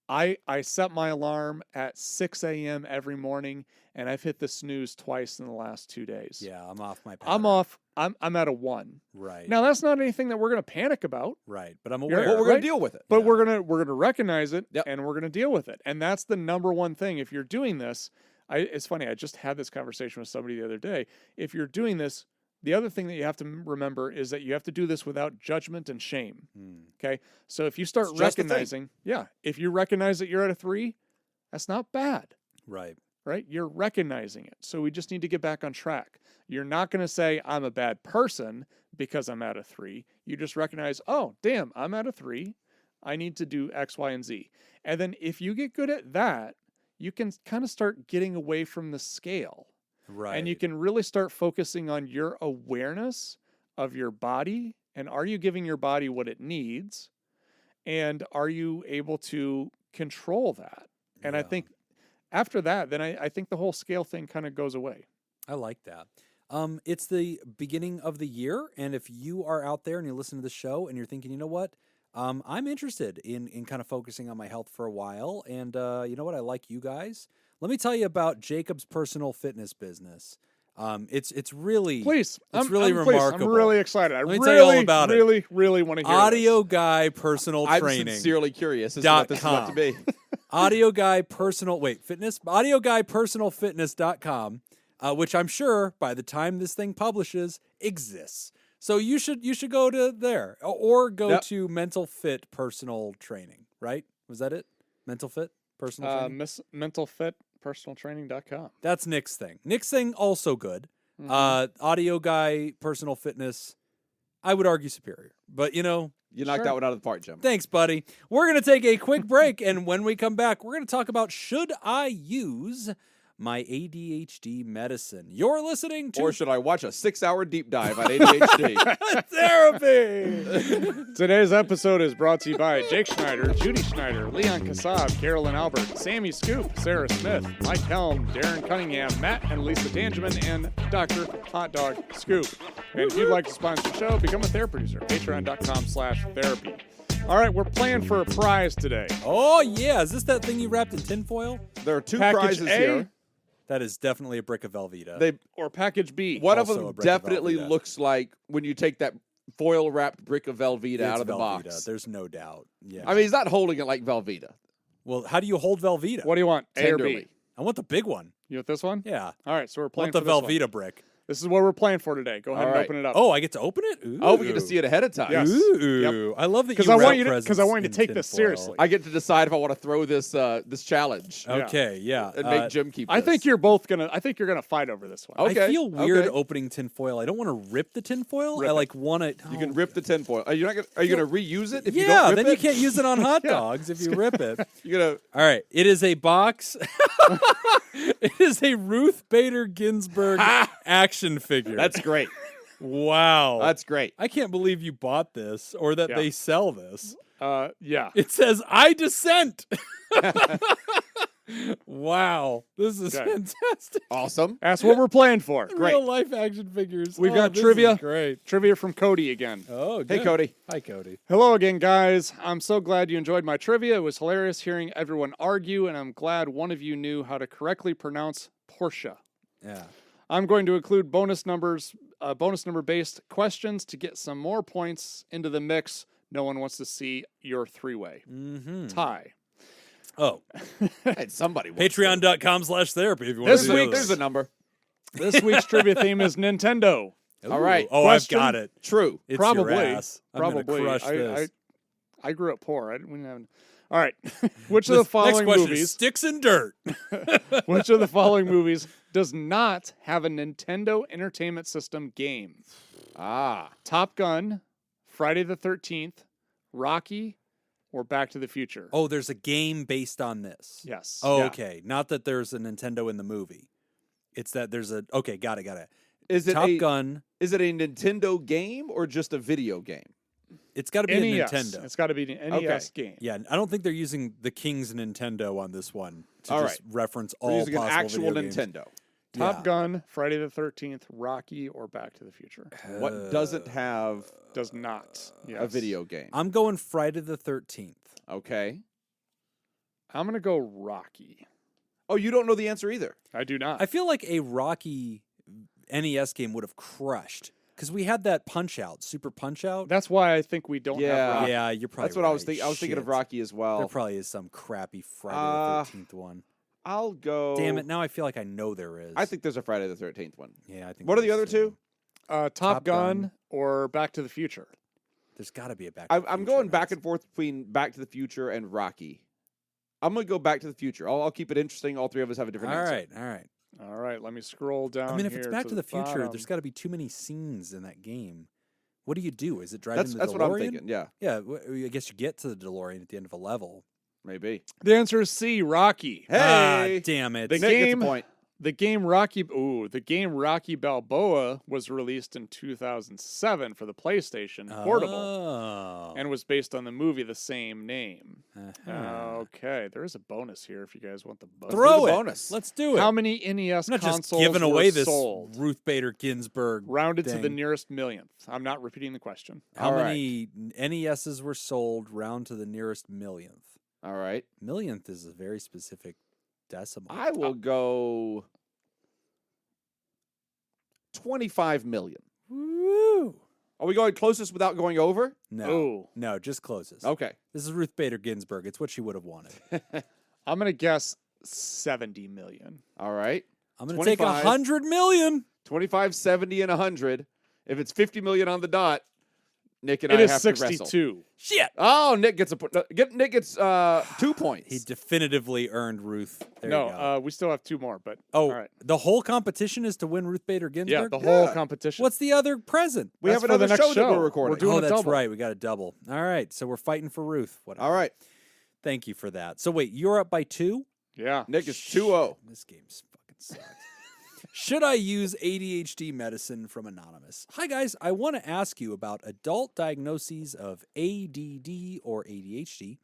I set my alarm at 6 a.m. every morning, and I've hit the snooze twice in the last 2 days. Yeah, I'm off my pattern. I'm off. I'm at a 1. Right. Now that's not anything that we're going to panic about. Right. But I'm You're- aware. Well, we're going Right. to deal with it. But Yeah. we're gonna recognize it, Yep. and we're gonna deal with it, and that's the number one thing. If you're doing this, it's funny. I just had this conversation with somebody the other day. If you're doing this, the other thing that you have to remember is that you have to do this without judgment and shame. Okay, so if you start It's just a thing. recognizing, if you recognize that you're at a 3, that's not bad, Right. right? You're recognizing it. So we just need to get back on track. You're not going to say I'm a bad person because I'm at a 3. You just recognize, oh, damn, I'm at a 3. I need to do X, Y, and Z. And then if you get good at that, you can kind of start getting away from the scale. Right. And you can really start focusing on your awareness of your body. And are you giving your body what it needs? And are you able to control that? And I Yeah. think after that, then I think the whole scale thing kind of goes away. I like that. It's the beginning of the year, and if you are out there and you're listening to the show and you're thinking, you know what, I'm interested in kind of focusing on my health for a while, and you know what, I like you guys. Let me tell you about Jacob's personal fitness business. It's really Please, it's really please, remarkable. I'm really excited. Let me tell you all about it. Really want to hear Audio Guy Personal I'm Training. sincerely curious as to what this is about to be. Audio Guy Personal Fitness. AudioGuyPersonalFitness.com, which I'm sure by the time this thing publishes exists. So you should go to there or go Yep. to Mental Fit Personal Training. Right? Was that it? Mental Fit Personal Training. mentalfitpersonaltraining.com. That's Nick's thing. Nick's thing also good. Audio Guy Personal Fitness, I would argue superior. But you know, You knocked Sure. that one out of the park, Jim. thanks, buddy. We're going to take a quick break, and when we come back, we're going to talk about should I use my ADHD medicine. You're listening to Or should I watch a 6-hour deep dive on ADHD? Therapy. Today's episode is brought to you by Jake Schneider, Judy Schneider, Leon Kassab, Carolyn Albert, Sammy Scoop, Sarah Smith, Mike Helm, Darren Cunningham, Matt and Lisa Danjamin, and Dr. Hot Dog Scoop. And if you'd like to sponsor the show, become a therapy producer. Patreon.com/therapy. All right, we're playing for a prize today. Oh, yeah. Is this that thing you wrapped in tinfoil? There are 2 Package prizes A, here. That is definitely a brick of Velveeta. They or package B. One of Also a them brick of definitely Velveeta. looks like when you take that foil wrapped brick of Velveeta It's out of the Velveeta. box. There's no doubt. Yeah. I mean, he's not holding it like Velveeta. Well, how do you hold Velveeta? What do you want? A or B? Tenderly. I want the big one. You want this one? Yeah. All right, so we're I playing want the for this one. Velveeta brick. This is what we're playing for today. Go ahead All and right. open it up. Oh, I get to open it? Ooh. Oh, we get to see it ahead of time. Yes. Ooh. I love that Because you I want wrap you to presents in take this tinfoil. seriously. I get to decide if I want to throw this this challenge Okay, yeah. and make Jim keep I this. think you're both gonna. I think you're gonna fight over this one. Okay. I feel weird okay. opening tinfoil. I don't want to rip the tinfoil. Rip I it. like want to. You can rip the tinfoil. Are you not gonna? Are you gonna reuse it if you Yeah, don't rip then it? you can't use it on hot dogs if you rip it. You're gonna. All right, it is a box. It is a Ruth Bader Ginsburg action figure. That's great. wow. That's great. I can't believe you bought this or that Yeah. they sell this. Yeah. It says "I dissent." Wow, this is Okay. fantastic. Awesome. That's what we're playing for. Great. Real life action figures. We've Oh, got this is trivia. Great. Trivia from Cody again. Oh, Hey, good. Cody. Hi, Cody. Hello again, guys. I'm so glad you enjoyed my trivia. It was hilarious hearing everyone argue, and I'm glad one of you knew how to correctly pronounce Porsche. Yeah. I'm going to include bonus number based questions to get some more points into the mix. No one wants to see your 3-way Mm-hmm. tie. Oh, Hey, somebody. wants to. Patreon.com/therapy if you want This to see week, those. There's a number. This week's trivia theme is Nintendo. All right. Oh, Question? I've got it. True. It's Probably. your ass. I'm gonna Probably. crush this. I grew up poor. I didn't have. All right. Which of the Next following question is movies? sticks and dirt. Which of the following movies does not have a Nintendo Entertainment System game? Top Gun, Friday the 13th, Rocky, or Back to the Future? Oh, there's a game based on this. Yes. Oh, Yeah. okay. Not that there's a Nintendo in the movie. It's that there's a. Okay, got it. Is it Top a Gun. Is it a Nintendo game or just a video game? It's got to be a NES. Nintendo. It's got to be an NES game. Yeah, I don't think they're using the King's Nintendo on this one to All just reference all We're using an possible actual video games. Nintendo. Top Yeah. Gun, Friday the 13th, Rocky, or Back to the Future? What doesn't have Does not. a Yes. video game? I'm going Friday the 13th. Okay. I'm going to go Rocky. Oh, you don't know the answer either. I do not. I feel like a Rocky NES game would have crushed because we had that Punch Out, Super Punch Out. That's why I think we don't Yeah. have Rocky. Yeah, you're probably That's what I was right. thinking. I was thinking of Shit. Rocky as well. There probably is some crappy Friday the 13th one. I'll go. Damn it! Now I feel like I know there is. I think there's a Friday the 13th one. Yeah, I think. What are there the other is, too. two? Top Gun or Back to the Future. There's got to be a Back. To the I'm Future, going right? back and forth between Back to the Future and Rocky. I'm going to go Back to the Future. I'll keep it interesting. All three of us have a different answer. All right. All right, let me scroll down. I mean, if it's here Back to the Future, bottom. there's got to be too many scenes in that game. What do you do? Is it driving the DeLorean? That's what I'm thinking. Yeah, Yeah, I guess you get to the DeLorean at the end of a level. maybe. The answer is C, Rocky. Hey, Damn it! The Nick gets a game- point. The game Rocky Balboa was released in 2007 for the PlayStation Portable Oh. and was based on the movie the same name. Uh-huh. Okay, there is a bonus here if you guys want the bonus. Throw do the it. bonus. Let's do it. How many NES I'm not just consoles giving were away this sold? Ruth Bader Ginsburg. Rounded to the thing. nearest millionth. I'm not repeating the question. How All many NESs were sold round to the nearest millionth? All right. Millionth is a very specific decimal. I will go 25 million. Woo! Are we going closest without going over? No, Oh. no, just closest. Okay. This is Ruth Bader Ginsburg. It's what she would have wanted. I'm going to guess 70 million. All right. I'm going to take 25. 100 million. 25, 70, and 100. If it's 50 million on the dot, Nick and It I is have to wrestle. 62. Shit! Oh, Nick gets a point. Nick gets 2 points. He definitively earned Ruth. There you go. No, we still have two more, but Oh, all right. the whole competition is to win Ruth Bader Yeah, Ginsburg? the whole Yeah. competition. What's the other present? we That's have for the another next show, that show. we're recording. We're doing Oh, a that's double. right. We got a double. All right. So we're fighting for Ruth. Whatever. All right. Thank you for that. So wait, you're up by 2? Yeah. Nick is 2-0. This game's fucking sucks. Should I use ADHD medicine from Anonymous? Hi, guys. I want to ask you about adult diagnoses of ADD or ADHD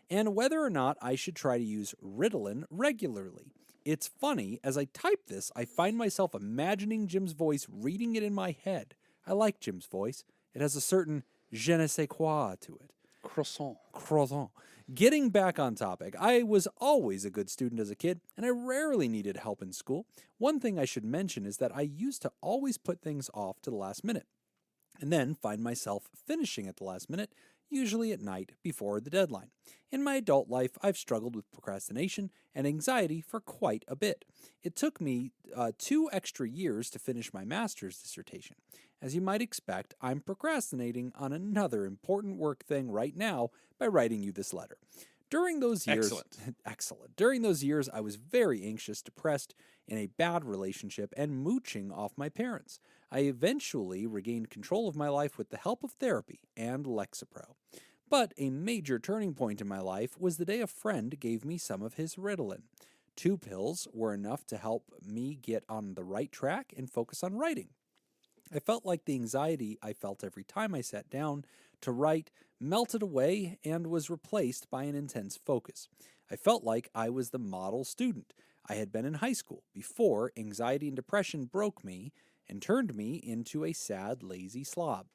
and whether or not I should try to use Ritalin regularly. It's funny, as I type this, I find myself imagining Jim's voice reading it in my head. I like Jim's voice. It has a certain je ne sais quoi to it. Croissant. Getting back on topic, I was always a good student as a kid, and I rarely needed help in school. One thing I should mention is that I used to always put things off to the last minute, and then find myself finishing at the last minute, usually at night before the deadline. In my adult life, I've struggled with procrastination and anxiety for quite a bit. It took me 2 extra years to finish my master's dissertation. As you might expect, I'm procrastinating on another important work thing right now by writing you this letter. During those years, excellent. During those years, I was very anxious, depressed, in a bad relationship, and mooching off my parents. I eventually regained control of my life with the help of therapy and Lexapro. But a major turning point in my life was the day a friend gave me some of his Ritalin. 2 pills were enough to help me get on the right track and focus on writing. I felt like the anxiety I felt every time I sat down to write melted away and was replaced by an intense focus. I felt like I was the model student I had been in high school before anxiety and depression broke me and turned me into a sad, lazy slob.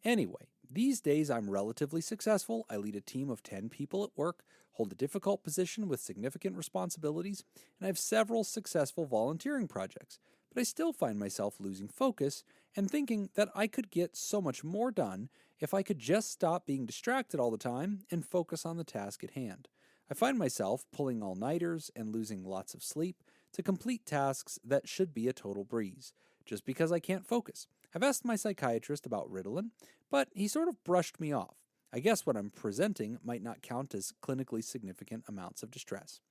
Anyway, these days I'm relatively successful. I lead a team of 10 people at work, hold a difficult position with significant responsibilities, and I have several successful volunteering projects. But I still find myself losing focus and thinking that I could get so much more done if I could just stop being distracted all the time and focus on the task at hand. I find myself pulling all-nighters and losing lots of sleep to complete tasks that should be a total breeze, just because I can't focus. I've asked my psychiatrist about Ritalin, but he sort of brushed me off. I guess what I'm presenting might not count as clinically significant amounts of distress.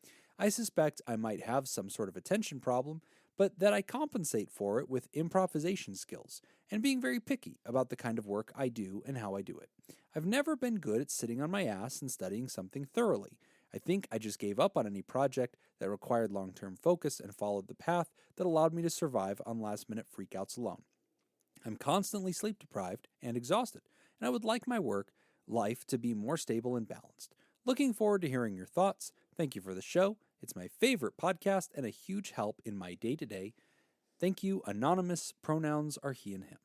I suspect I might have some sort of attention problem, but that I compensate for it with improvisation skills and being very picky about the kind of work I do and how I do it. I've never been good at sitting on my ass and studying something thoroughly. I think I just gave up on any project that required long-term focus and followed the path that allowed me to survive on last-minute freakouts alone. I'm constantly sleep-deprived and exhausted, and I would like my work life to be more stable and balanced. Looking forward to hearing your thoughts. Thank you for the show. It's my favorite podcast and a huge help in my day-to-day. Thank you, Anonymous. Pronouns are he and him.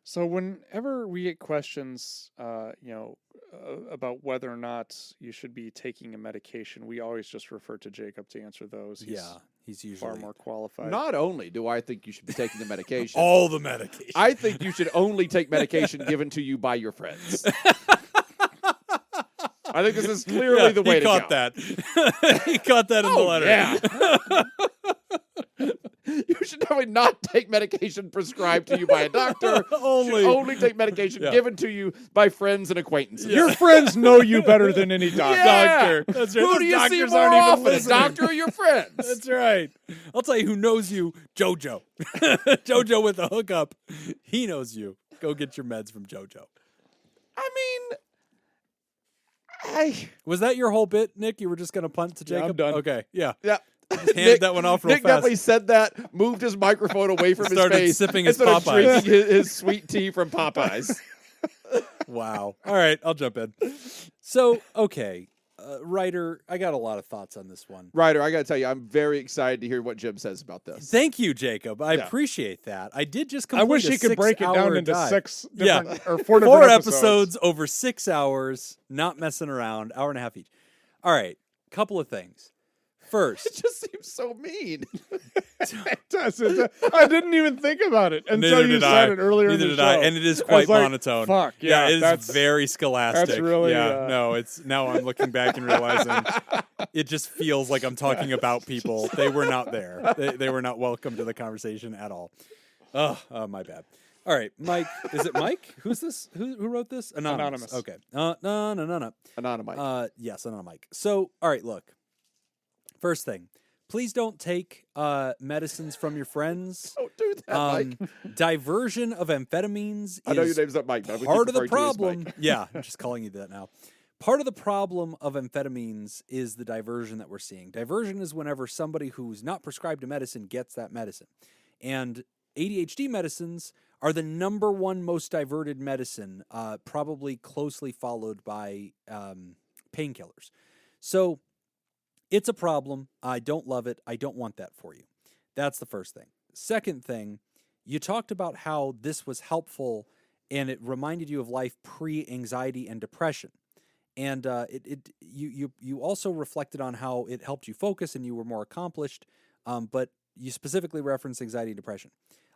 So whenever we get questions, about whether or not you should be taking a medication, we always just refer to Jacob to answer those. He's usually far more qualified. Not only do I think you should be taking the medication, all the medication. I think you should only take medication given to you by your friends. I think this is clearly the way to go. He caught that. He caught that in the letter. Yeah. You should definitely not take medication prescribed to you by a doctor. Only take medication given to you by friends and acquaintances. Your friends know you better than any doctor. Yeah. That's right. Who Those do you see doctors more aren't even often, a listening. doctor or your friends? That's right. I'll tell you who knows you, JoJo. JoJo with the hookup. He knows you. Go get your meds from JoJo. I mean, Was that your whole bit, Nick? You were just going to punt to Jacob? I'm done. Okay, yeah. Yeah. Just handed that one off real Nick fast. definitely said that, moved his microphone away from his Started face, sipping and his started Popeyes. drinking his sweet tea from Popeyes. Wow. All right, I'll jump in. So, okay, Ryder, I got a lot of thoughts on this one. Ryder, I got to tell you, I'm very excited to hear what Jim says about this. Thank you, Jacob. I Yeah. appreciate that. I did just complete I wish a he could break it down 6-hour into dive. 6 different or 4 different Four episodes. episodes over 6 hours, not messing around, hour and a half each. All right, couple of things. It First, just seems so mean. It does. I didn't even think about it until neither you did said I. it earlier Neither in the did I, show. and it is I was quite like, monotone. Fuck, yeah, it is that's very scholastic. that's really, no. It's now I'm looking back and realizing it just feels like I'm talking about people. They were not there. They were not welcome to the conversation at all. Oh, my bad. All right, Mike. Is it Mike? Who's this? Who wrote this? Anonymous. Okay. No. Anonymous. Yes, Anonymous. So, all right, look. First thing, please don't take medicines from your friends. Don't do that, Mike. Diversion of amphetamines I know your is name's not Mike, but I'm part of the referring to you as problem. Mike. Yeah, I'm just calling you that now. Part of the problem of amphetamines is the diversion that we're seeing. Diversion is whenever somebody who's not prescribed a medicine gets that medicine. And ADHD medicines are the number one most diverted medicine, probably closely followed by painkillers. So it's a problem. I don't love it. I don't want that for you. That's the first thing. Second thing, you talked about how this was helpful and it reminded you of life pre-anxiety and depression. And you also reflected on how it helped you focus and you were more accomplished, but you specifically referenced anxiety and depression.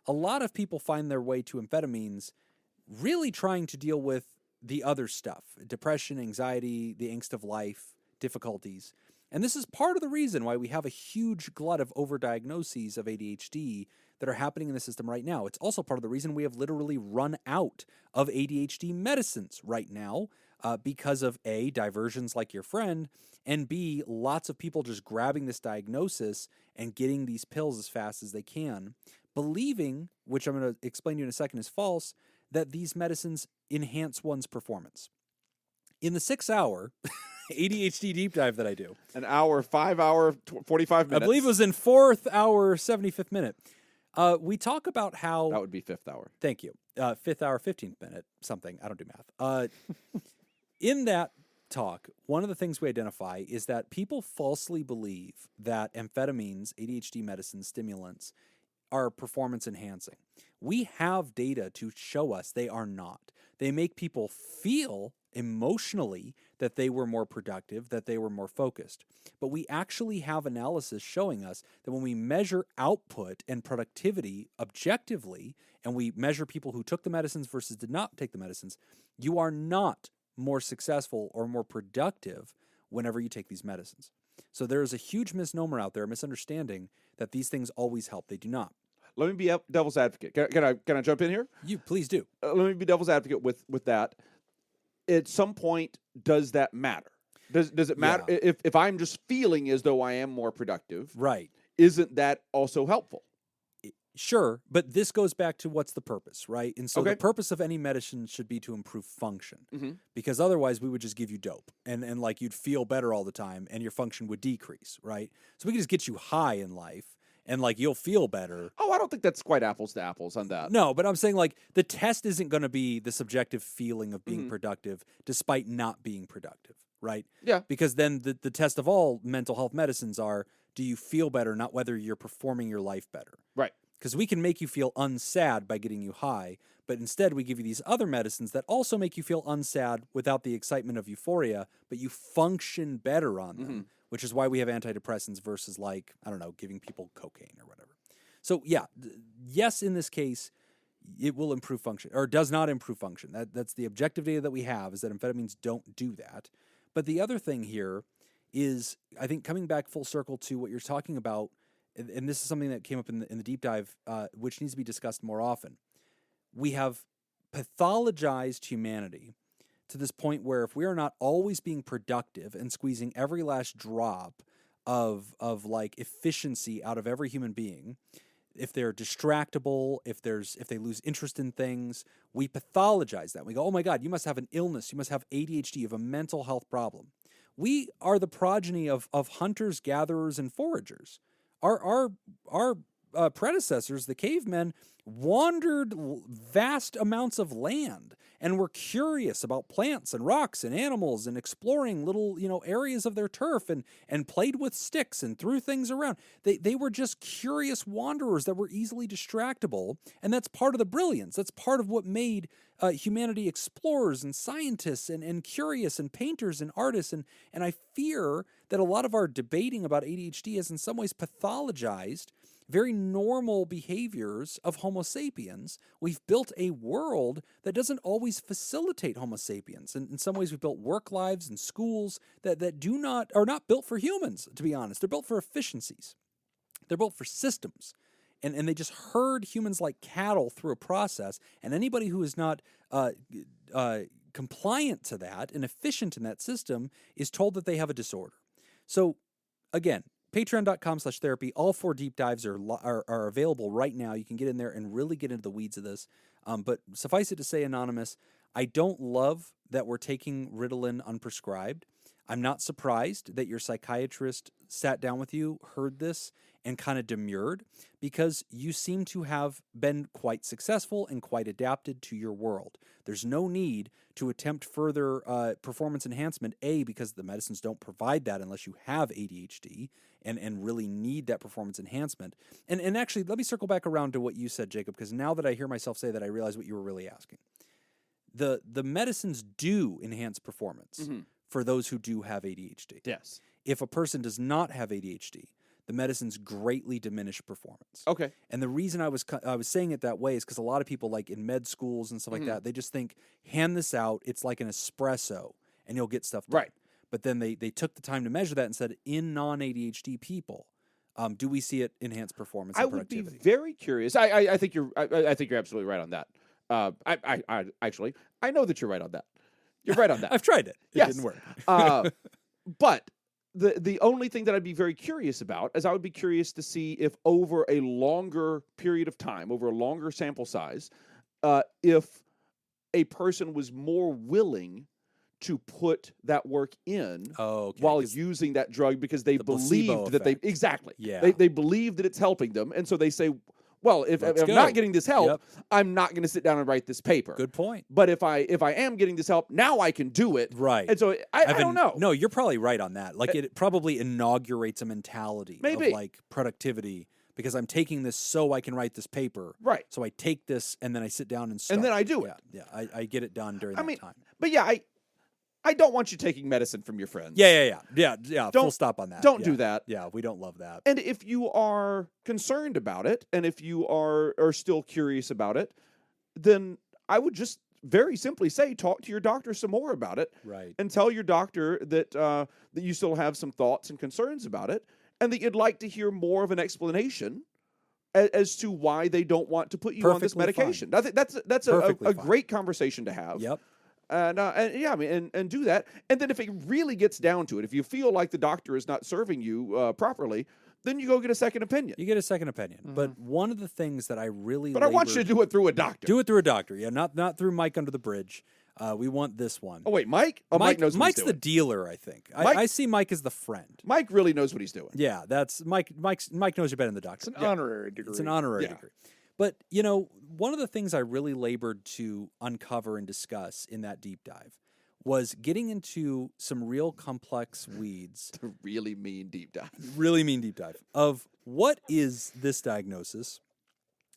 A lot of people find their way to amphetamines really trying to deal with the other stuff, depression, anxiety, the angst of life, difficulties. And this is part of the reason why we have a huge glut of overdiagnoses of ADHD that are happening in the system right now. It's also part of the reason we have literally run out of ADHD medicines right now because of A, diversions like your friend, and B, lots of people just grabbing this diagnosis and getting these pills as fast as they can, believing, which I'm going to explain to you in a second is false, that these medicines enhance one's performance. In the 6-hour ADHD deep dive that I do. An hour, 5 hour, 45 minutes. I believe it was in 4th hour, 75th minute. We talk about how... That would be 5th hour. Thank you. 5th hour, 15th minute, something. I don't do math. In that talk, one of the things we identify is that people falsely believe that amphetamines, ADHD medicines, stimulants, are performance enhancing. We have data to show us they are not. They make people feel emotionally that they were more productive, that they were more focused. But we actually have analysis showing us that when we measure output and productivity objectively, and we measure people who took the medicines versus did not take the medicines, you are not more successful or more productive whenever you take these medicines. So there is a huge misnomer out there, a misunderstanding that these things always help. They do not. Let me be devil's advocate. Can I jump in here? You please do. Let me be devil's advocate with that. At some point, does that matter? Does it matter if I'm just feeling as though I am more productive? Right. Isn't that also helpful? Sure, but this goes back to what's the purpose, right? And so Okay. the purpose of any medicine should be to improve function, Mhm. because otherwise we would just give you dope and like you'd feel better all the time and your function would decrease, right? So we can just get you high in life and like you'll feel better. Oh, I don't think that's quite apples to apples on that. No, but I'm saying like the test isn't going to be the subjective feeling of being Mhm. productive despite not being productive, right? Yeah. Because then the test of all mental health medicines are, do you feel better, not whether you're performing your life better. Right. Because we can make you feel unsad by getting you high, but instead we give you these other medicines that also make you feel unsad without the excitement of euphoria, but you function better on them, which is why we have antidepressants versus, like, I don't know, giving people cocaine or whatever. So yeah, yes, in this case, it will improve function, or does not improve function. That's the objective data that we have, is that amphetamines don't do that. But the other thing here is, I think, coming back full circle to what you're talking about, and this is something that came up in the deep dive, which needs to be discussed more often. We have pathologized humanity to this point where if we are not always being productive and squeezing every last drop of like efficiency out of every human being, if they're distractible, if they lose interest in things, we pathologize that. We go, oh my God, you must have an illness. You must have ADHD. You have a mental health problem. We are the progeny of hunters, gatherers, and foragers. Our predecessors, the cavemen, wandered vast amounts of land and were curious about plants and rocks and animals and exploring little, areas of their turf and played with sticks and threw things around. They were just curious wanderers that were easily distractible, and that's part of the brilliance. That's part of what made humanity explorers and scientists and curious and painters and artists. And I fear that a lot of our debating about ADHD has in some ways pathologized very normal behaviors of Homo sapiens. We've built a world that doesn't always facilitate Homo sapiens. And in some ways, we've built work lives and schools that are not built for humans, to be honest. They're built for efficiencies. They're built for systems. And they just herd humans like cattle through a process. And anybody who is not compliant to that and efficient in that system is told that they have a disorder. So, again, Patreon.com/therapy. All 4 deep dives are available right now. You can get in there and really get into the weeds of this. But suffice it to say, Anonymous, I don't love that we're taking Ritalin unprescribed. I'm not surprised that your psychiatrist sat down with you, heard this, and kind of demurred, because you seem to have been quite successful and quite adapted to your world. There's no need to attempt further performance enhancement, A, because the medicines don't provide that unless you have ADHD and really need that performance enhancement. And actually, let me circle back around to what you said, Jacob, because now that I hear myself say that, I realize what you were really asking. The medicines do enhance performance for those who do have ADHD. Yes. If a person does not have ADHD, the medicines greatly diminish performance. Okay. And the reason I was saying it that way is because a lot of people, like in med schools and stuff like that, they just think, hand this out, it's like an espresso, and you'll get stuff done. Right. But then they took the time to measure that and said, in non-ADHD people, do we see it enhance performance and productivity? I would be very curious. I think you're absolutely right on that. I know that you're right on that. You're right on that. I've tried it. It Yes. didn't work. But the only thing that I'd be very curious about is I would be curious to see if over a longer period of time, over a longer sample size, if a person was more willing to put that work in while using that drug because they believed that they believe that it's helping them, and so they say, well, if I'm not getting this help, I'm not going to sit down and write this paper. Good point. But if I am getting this help, now I can do it. Right. And so I don't know. No, you're probably right on that. Like, it probably inaugurates a mentality of like productivity, because I'm taking this so I can write this paper. Right. So I take this and then I sit down and start. And then I do it. Yeah. I get it done during that time. But yeah, I don't want you taking medicine from your friends. Yeah. Full stop on that. Don't do that. Yeah, we don't love that. And if you are concerned about it, and if you are still curious about it, then I would just very simply say, talk to your doctor some more about it. Right. And tell your doctor that that you still have some thoughts and concerns about it, and that you'd like to hear more of an explanation as to why they don't want to put you on this medication. I think that's a great conversation to have. Yep. And do that. And then if it really gets down to it, if you feel like the doctor is not serving you properly, then you go get a second opinion. You get a second opinion. But one of the things that I really I want you to do it through a doctor. Do it through a doctor. Yeah, not through Mike under the bridge. We want this one. Oh, wait, Mike? Oh, Mike knows what Mike's he's doing. the dealer, I think. I see Mike as the friend. Mike really knows what he's doing. Yeah, that's Mike. Mike knows you better than the doctor. It's an honorary degree. It's an honorary degree. But, one of the things I really labored to uncover and discuss in that deep dive was getting into some real complex weeds. The really mean deep dive. Really mean deep dive of what is this diagnosis?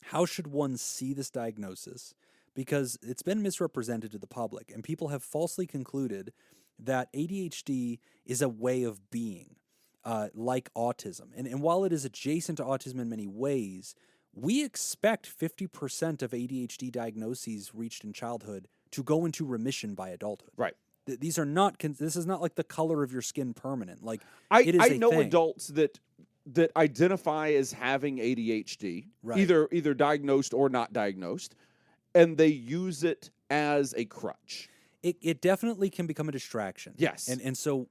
how should one see this diagnosis? Because it's been misrepresented to the public, and people have falsely concluded that ADHD is a way of being, like autism. And while it is adjacent to autism in many ways, we expect 50% of ADHD diagnoses reached in childhood to go into remission by adulthood. Right. These are not. This is not like the color of your skin permanent. Like I it is a know thing. adults that identify as having ADHD, Right. either diagnosed or not diagnosed, and they use it as a crutch. It definitely can become a distraction. Yes. And so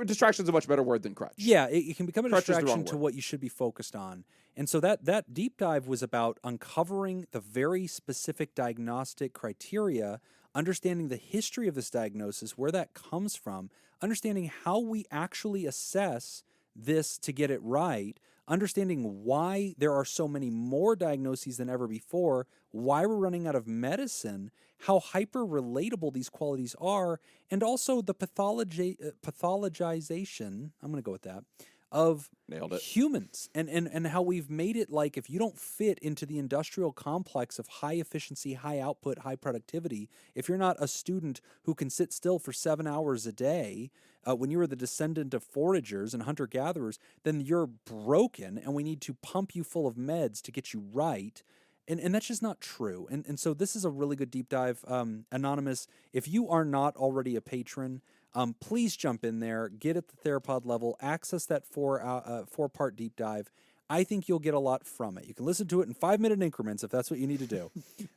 Distraction is a much better word than crutch. yeah, it can become a Crutch is the wrong distraction to word. what you should be focused on. And so that deep dive was about uncovering the very specific diagnostic criteria, understanding the history of this diagnosis, where that comes from, understanding how we actually assess this to get it right, understanding why there are so many more diagnoses than ever before, why we're running out of medicine, how hyper relatable these qualities are, and also the pathologization, I'm going to go with that, of Nailed it. humans and how we've made it like if you don't fit into the industrial complex of high efficiency, high output, high productivity, if you're not a student who can sit still for 7 hours a day, when you were the descendant of foragers and hunter-gatherers, then you're broken and we need to pump you full of meds to get you right. And that's just not true. And so this is a really good deep dive. Anonymous, if you are not already a patron, please jump in there, get at the Therapod level, access that four-part deep dive. I think you'll get a lot from it. You can listen to it in 5-minute increments if that's what you need to do.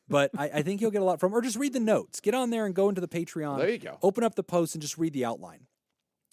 But I think you'll get a lot from it. Or just read the notes. Get on there and go into the Patreon. There you go. Open up the post and just read the outline.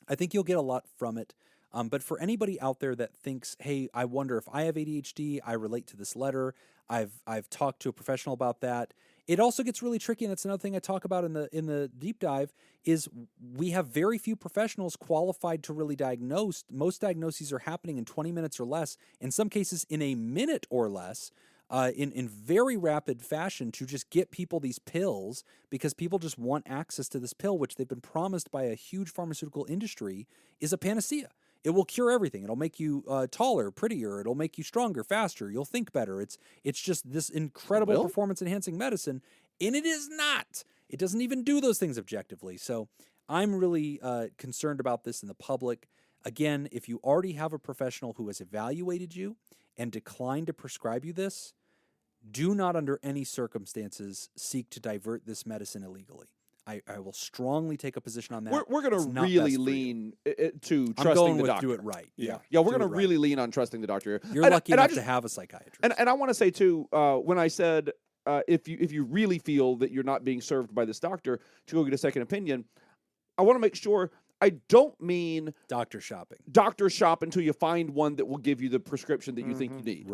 I think you'll get a lot from it. But for anybody out there that thinks, hey, I wonder if I have ADHD, I relate to this letter, I've talked to a professional about that. It also gets really tricky, and that's another thing I talk about in the deep dive, is we have very few professionals qualified to really diagnose. Most diagnoses are happening in 20 minutes or less, in some cases in a minute or less, in very rapid fashion, to just get people these pills because people just want access to this pill, which they've been promised by a huge pharmaceutical industry is a panacea. It will cure everything. It'll make you taller, prettier. It'll make you stronger, faster. You'll think better. It's just this incredible performance-enhancing medicine, and it is not. It doesn't even do those things objectively. So I'm really concerned about this in the public. Again, if you already have a professional who has evaluated you and declined to prescribe you this, do not under any circumstances seek to divert this medicine illegally. I will strongly take a position on that. We're going to really lean to trusting I'm going the with doctor. do it right. Yeah, we're going to really lean on trusting the doctor. You're lucky enough to have a psychiatrist. And I want to say too, when I said if you really feel that you're not being served by this doctor, to go get a second opinion, I want to make sure. I don't mean doctor shopping. Doctor shop until you find one that will give you the prescription that you think you need.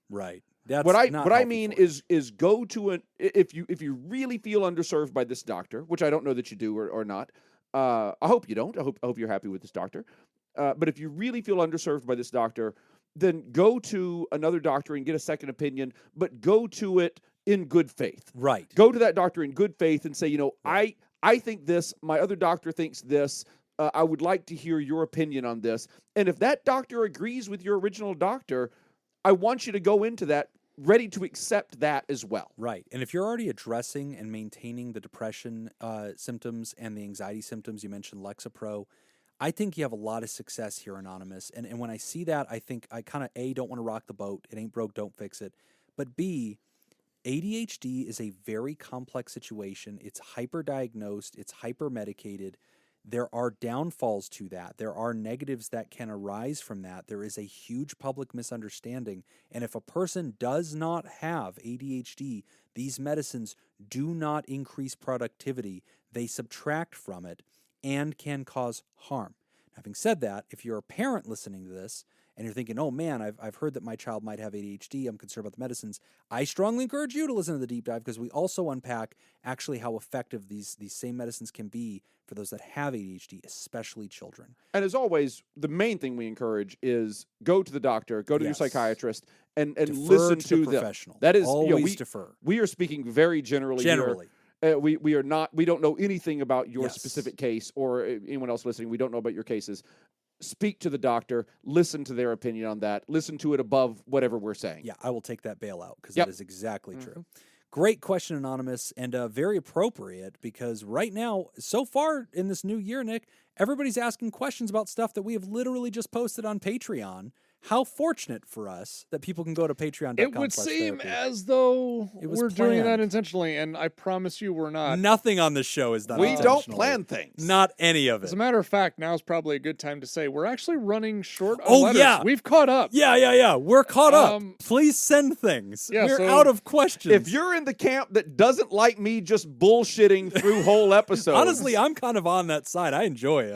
Right. That's what I mean is go to if you really feel underserved by this doctor, which I don't know that you do or not. I hope you don't. I hope you're happy with this doctor. But if you really feel underserved by this doctor, then go to another doctor and get a second opinion. But go to it in good faith. Right. Go to that doctor in good faith and say, I think this. My other doctor thinks this. I would like to hear your opinion on this. And if that doctor agrees with your original doctor, I want you to go into that ready to accept that as well. Right. And if you're already addressing and maintaining the depression symptoms and the anxiety symptoms, you mentioned Lexapro, I think you have a lot of success here, Anonymous. And when I see that, I think I kind of, A, don't want to rock the boat. It ain't broke, don't fix it. But B, ADHD is a very complex situation. It's hyper-diagnosed. It's hyper-medicated. There are downfalls to that. There are negatives that can arise from that. There is a huge public misunderstanding. And if a person does not have ADHD, these medicines do not increase productivity. They subtract from it and can cause harm. Having said that, if you're a parent listening to this and you're thinking, oh man, I've heard that my child might have ADHD, I'm concerned about the medicines, I strongly encourage you to listen to the deep dive because we also unpack actually how effective these same medicines can be for those that have ADHD, especially children. And as always, the main thing we encourage is go to the doctor, go to your psychiatrist, and listen to the them. professional. That is, always defer. We are speaking very generally. Generally. Here. We are not. We don't know anything about your specific case or anyone else listening. We don't know about your cases. speak to the doctor, listen to their opinion on that, listen to it above whatever we're saying. Yeah, I will take that bailout because Yep. that is exactly true. Great question, Anonymous, and very appropriate because right now, so far in this new year, Nick, everybody's asking questions about stuff that we have literally just posted on Patreon. How fortunate for us that people can go to patreon.com. It would seem as though It was we're doing that planned. intentionally, and I promise you we're not. Nothing on this show is done We don't intentionally. plan things. Not any of As it. a matter of fact, now's probably a good time to say we're actually running short on Oh, letters. yeah. We've caught up. Yeah. We're caught up. Um, Please send things. yeah, We're so out of questions. If you're in the camp that doesn't like me just bullshitting through whole episodes. Honestly, I'm kind of on that side. I enjoy it.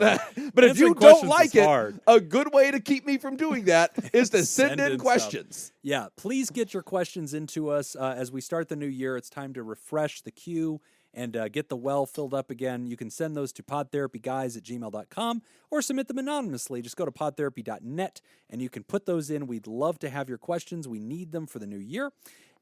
but if answering you don't questions like is it, hard. a good way to keep me from doing that is to send in stuff. questions. Yeah, please get your questions into us as we start the new year. It's time to refresh the queue and get the well filled up again. You can send those to podtherapyguys@gmail.com or submit them anonymously. Just go to podtherapy.net and you can put those in. We'd love to have your questions. We need them for the new year.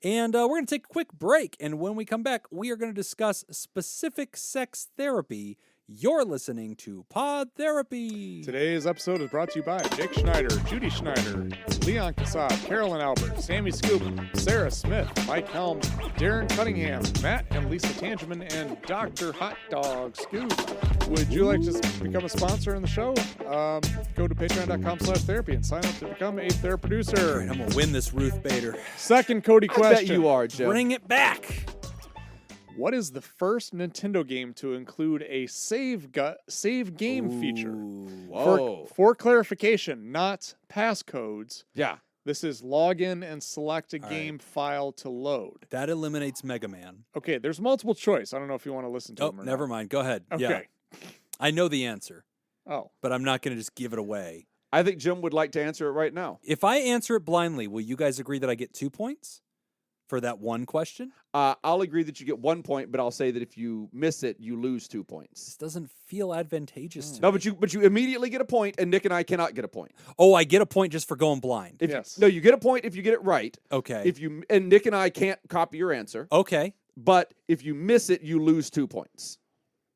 And we're going to take a quick break. And when we come back, we are going to discuss specific sex therapy. You're listening to Pod Therapy. Today's episode is brought to you by Jake Schneider, Judy Schneider, Leon Casad, Carolyn Albert, Sammy Scoop, Sarah Smith, Mike Helm, Darren Cunningham, Matt and Lisa Tangeman, and Dr. Hot Dog Scoop. Would you like to become a sponsor in the show? Go to patreon.com/therapy and sign up to become a All producer. right, I'm going to win this Ruth Bader. Second Cody I question. bet you are, Jim. Bring it back. What is the first Nintendo game to include a save game feature? Whoa. For clarification, not passcodes. Yeah. This is log in and select a All game file to load. That eliminates Mega Man. Okay, there's multiple choice. I don't know if you want to listen to Oh, them or never not. mind. Go ahead. Okay. Yeah. I know the answer, Oh, but I'm not going to just give it away. I think Jim would like to answer it right now. If I answer it blindly, will you guys agree that I get 2 points for that one question? I'll agree that you get 1 point, but I'll say that if you miss it, you lose 2 points. This doesn't feel advantageous to No, me. but you immediately get a point, and Nick and I cannot get a point. Oh, I get a point just for going blind. If Yes. no, you get a point if you get it right. Okay. And Nick and I can't copy your answer. Okay. But if you miss it, you lose 2 points.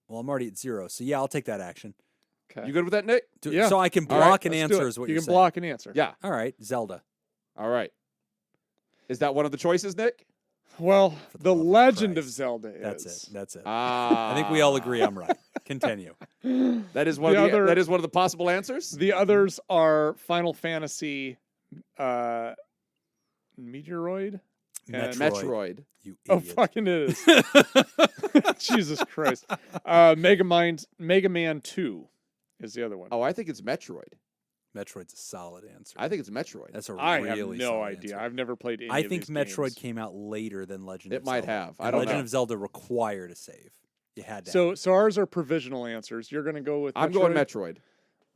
Well, I'm already at 0, so yeah, I'll take that action. okay. You good with that, Nick? Yeah. So I can All right, block an Let's do answer it. is what you you're can saying. block an answer. Yeah. All right, Zelda. All right. Is that one of the choices, Nick? Well, For the the love of Legend of Christ. Zelda is. That's it. Ah. I think we all agree I'm right. Continue. That is one The of the other- that is one of the possible answers. The others are Final Fantasy, Meteoroid. And- Metroid. You Oh, idiot. fucking it is. Jesus Christ. Mega Man 2 is the other one. Oh, I think it's Metroid. Metroid's a solid answer. I think it's Metroid. That's a I really have no solid idea. answer. I've never played any I of think these Metroid games. came out later than Legend It of might Zelda. have. I And don't Legend know. of Zelda required a save. You had to. So ours are provisional answers. You're going to go with I'm going Metroid?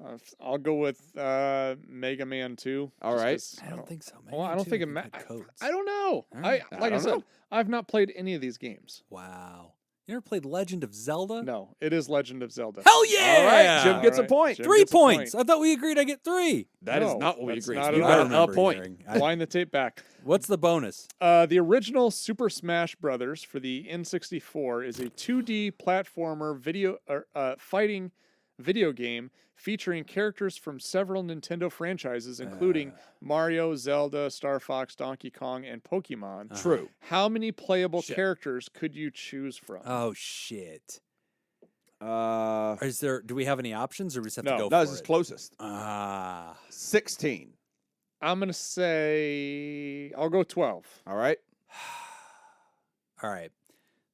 Metroid. I'll go with Mega Man 2. All just right. 'cause I don't think so. Well, I don't think it had had codes. I don't know. All right. I Like I don't said, know. I've not played any of these games. Wow. You never played Legend of Zelda? No, it is Legend of Zelda. Hell yeah! All right. Jim gets a Alright, point. Jim 3 gets a point. points. I thought we agreed I get 3. That is No, not what we that's agreed. not You at got all. a remember point. hearing. Wind the tape back. What's the bonus? The original Super Smash Brothers for the N64 is a 2D platformer fighting video game featuring characters from several Nintendo franchises, including Mario, Zelda, Star Fox, Donkey Kong, and Pokemon. True. How many playable Shit. characters could you choose from? Oh shit. Uh, Is there? Do we have any options, or we just have to No. go no, for this is it? closest. 16. I'm going to say I'll go 12. All right. All right.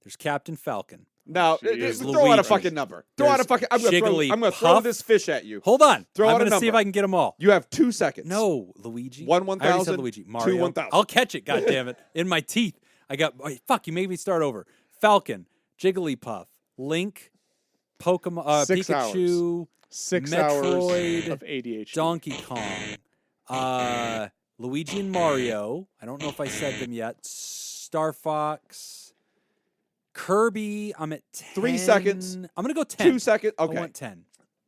There's Captain Falcon. Now, Jeez. throw out a Luigi. fucking number. Throw out a There's fucking. I'm gonna throw Jigglypuff. this fish at you. Hold on. Throw I'm out a gonna see if number. I can get them all. You have 2 seconds. No, Luigi. One I already said 1,000, Luigi. two Mario. 1,000. I'll catch it. God damn it! In my teeth. I got. Oh, fuck. You made me start over. Falcon, Jigglypuff, Link, Pokemon, 6 Pikachu, 6 Metroid, hours of ADHD. Donkey Kong, Luigi and Mario. I don't know if I said them yet. Star Fox, Kirby. I'm at 10. 3 seconds. I'm gonna go 10. 2 seconds. I Okay. want 10.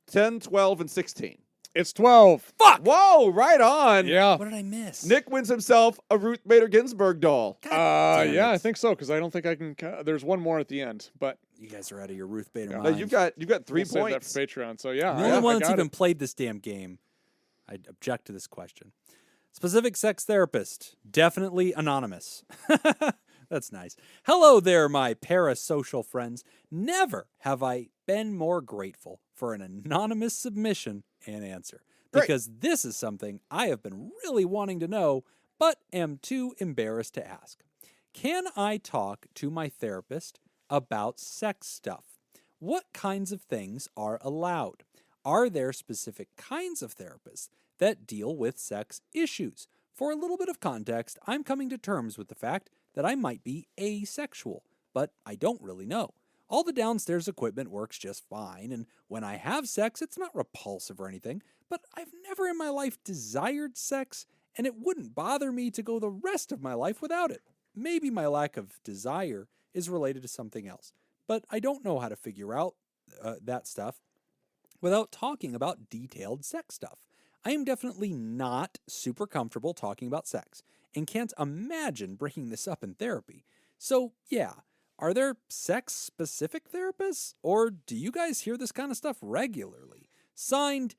10, 12, and 16. It's 12. Fuck. Whoa, right on. Yeah. What did I miss? Nick wins himself a Ruth Bader Ginsburg doll. God damn Yeah, I it. think so, because I don't think I can. There's one more at the end, but You guys are out of your Ruth Bader Yeah. No, mind. you've got 3 We'll save that points. for Patreon. So yeah, I'm the only I one that's got even it. played this damn game. I object to this question. Specific sex therapist, definitely anonymous. That's nice. Hello there, my parasocial friends. Never have I been more grateful for an anonymous submission and answer. Great. Because this is something I have been really wanting to know, but am too embarrassed to ask. Can I talk to my therapist about sex stuff? What kinds of things are allowed? Are there specific kinds of therapists that deal with sex issues? For a little bit of context, I'm coming to terms with the fact that I might be asexual, but I don't really know. All the downstairs equipment works just fine, and when I have sex, it's not repulsive or anything, but I've never in my life desired sex, and it wouldn't bother me to go the rest of my life without it. Maybe my lack of desire is related to something else, but I don't know how to figure out that stuff without talking about detailed sex stuff. I am definitely not super comfortable talking about sex and can't imagine bringing this up in therapy. So, yeah, are there sex-specific therapists, or do you guys hear this kind of stuff regularly? Signed,